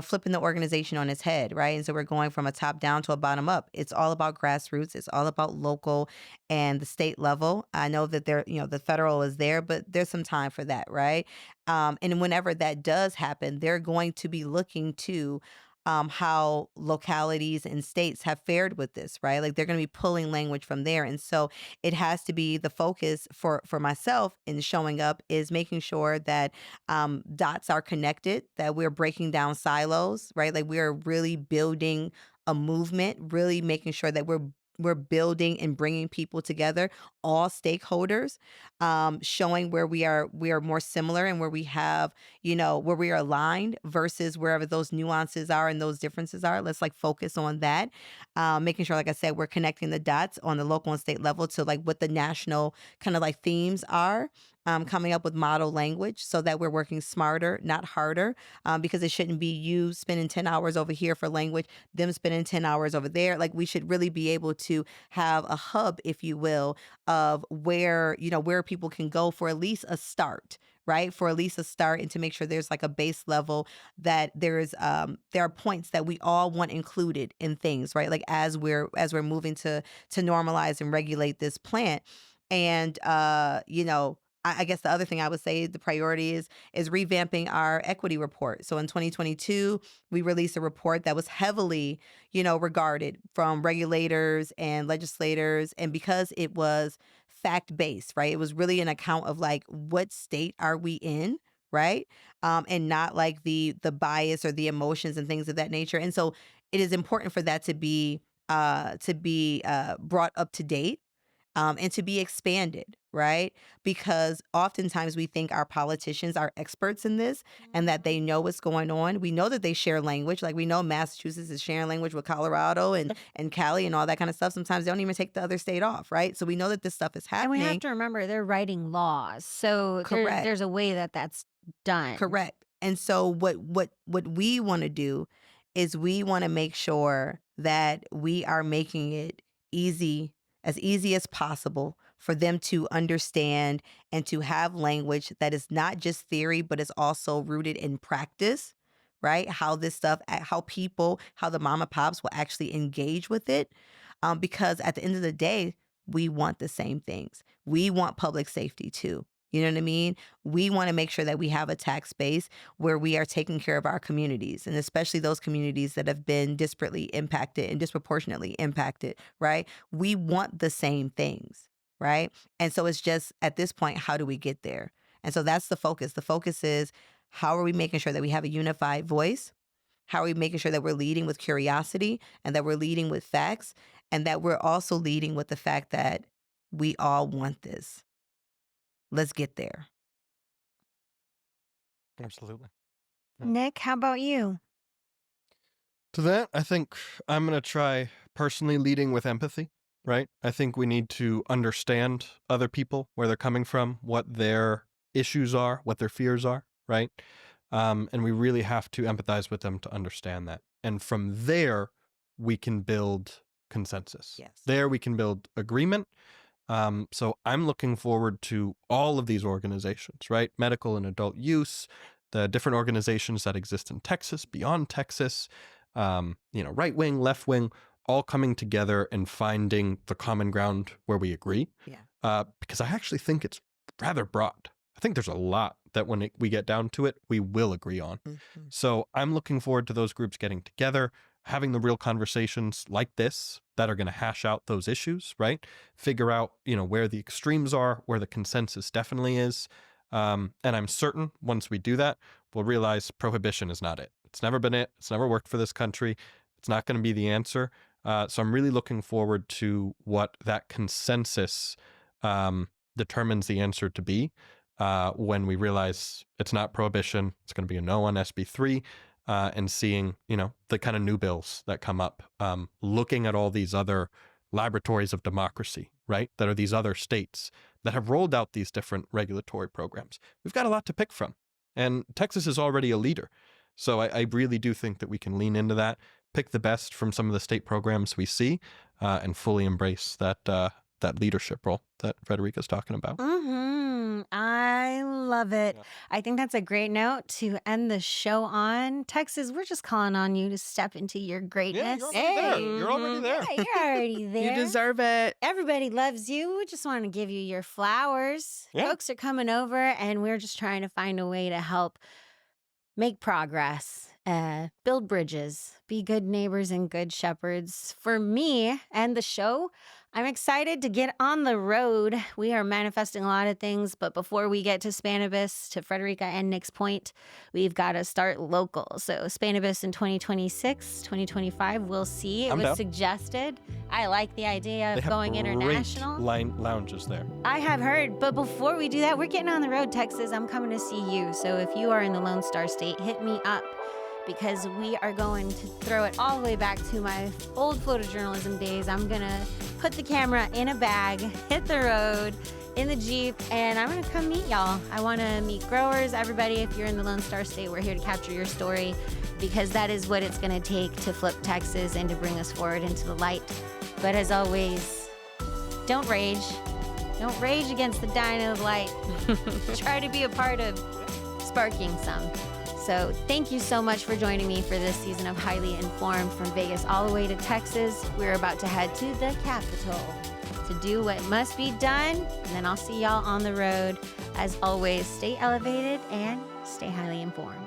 flipping the organization on its head, right? And so we're going from a top down to a bottom up. It's all about grassroots. It's all about local and the state level. I know that the federal is there, but there's some time for that, right? And whenever that does happen, they're going to be looking to how localities and states have fared with this, right? Like they're going to be pulling language from there. And so it has to be the focus for myself in showing up is making sure that dots are connected, that we're breaking down silos, right? Like we're really building a movement, really making sure that we're building and bringing people together, all stakeholders, showing where we are more similar and where we have, where we are aligned versus wherever those nuances are and those differences are. Let's like focus on that. Making sure, like I said, we're connecting the dots on the local and state level to like what the national kind of like themes are. Coming up with model language so that we're working smarter, not harder, because it shouldn't be you spending 10 hours over here for language, them spending 10 hours over there. Like we should really be able to have a hub, if you will, of where people can go for at least a start, right? For at least a start, and to make sure there's like a base level, that there are points that we all want included in things, right? Like as we're moving to normalize and regulate this plant. And I guess the other thing I would say the priority is revamping our equity report. So in 2022, we released a report that was heavily, regarded from regulators and legislators. And because it was fact-based, right? It was really an account of like, what state are we in, right? And not like the bias or the emotions and things of that nature. And so it is important for that to be brought up to date. And to be expanded, right? Because oftentimes we think our politicians are experts in this and that they know what's going on. We know that they share language. Like we know Massachusetts is sharing language with Colorado and Cali and all that kind of stuff. Sometimes they don't even take the other state off, right? So we know that this stuff is happening. And we have to remember they're writing laws. So there's a way that that's done. Correct. And so what we want to do is we want to make sure that we are making it as easy as possible for them to understand and to have language that is not just theory, but is also rooted in practice, right? How this stuff, how the mom and pops will actually engage with it. Because at the end of the day, we want the same things. We want public safety too. You know what I mean? We want to make sure that we have a tax base where we are taking care of our communities, and especially those communities that have been disparately impacted and disproportionately impacted, right? We want the same things, right? And so it's just at this point, how do we get there? And so that's the focus. The focus is, how are we making sure that we have a unified voice? How are we making sure that we're leading with curiosity and that we're leading with facts, and that we're also leading with the fact that we all want this? Let's get there. Absolutely. Nick, how about you? To that, I think I'm going to try personally leading with empathy, right? I think we need to understand other people, where they're coming from, what their issues are, what their fears are, right? And we really have to empathize with them to understand that. And from there, we can build consensus. Yes. There we can build agreement. So I'm looking forward to all of these organizations, right? Medical and adult use, the different organizations that exist in Texas, beyond Texas, right wing, left wing, all coming together and finding the common ground where we agree. Yeah. Because I actually think it's rather broad. I think there's a lot that when we get down to it, we will agree on. Mm-hmm. So I'm looking forward to those groups getting together, having the real conversations like this that are going to hash out those issues, right? Figure out, where the extremes are, where the consensus definitely is. And I'm certain once we do that, we'll realize prohibition is not it. It's never been it. It's never worked for this country. It's not going to be the answer. So I'm really looking forward to what that consensus determines the answer to be when we realize it's not prohibition. It's going to be a no on SB3. And seeing, the kind of new bills that come up, looking at all these other laboratories of democracy, right? That are these other states that have rolled out these different regulatory programs. We've got a lot to pick from. And Texas is already a leader. So I really do think that we can lean into that, pick the best from some of the state programs we see, and fully embrace that leadership role that Frederika's talking about. I love it. Yeah. I think that's a great note to end the show on. Texas, we're just calling on you to step into your greatness. Yeah, you're already there. Yeah, you're already there. You deserve it. Everybody loves you. We just want to give you your flowers. Yeah. Folks are coming over, and we're just trying to find a way to help make progress, build bridges, be good neighbors and good shepherds. For me and the show, I'm excited to get on the road. We are manifesting a lot of things, but before we get to Cannabis, to Frederika and Nick's point, we've got to start local. So Cannabis in 2026, 2025, we'll see. It I'm was down. suggested. I like the idea They of have going great international. lounges there. I have heard, but before we do that, we're getting on the road, Texas. I'm coming to see you. So if you are in the Lone Star State, hit me up, because we are going to throw it all the way back to my old photojournalism days. I'm going to put the camera in a bag, hit the road in the Jeep, and I'm going to come meet y'all. I want to meet growers, everybody. If you're in the Lone Star State, we're here to capture your story, because that is what it's going to take to flip Texas and to bring us forward into the light. But as always, don't rage, Don't rage against the dying of light. Try to be a part of sparking some. So thank you so much for joining me for this season of Highly Informed from Vegas all the way to Texas. We're about to head to the Capitol to do what must be done. And then I'll see y'all on the road. As always, stay elevated and stay highly informed.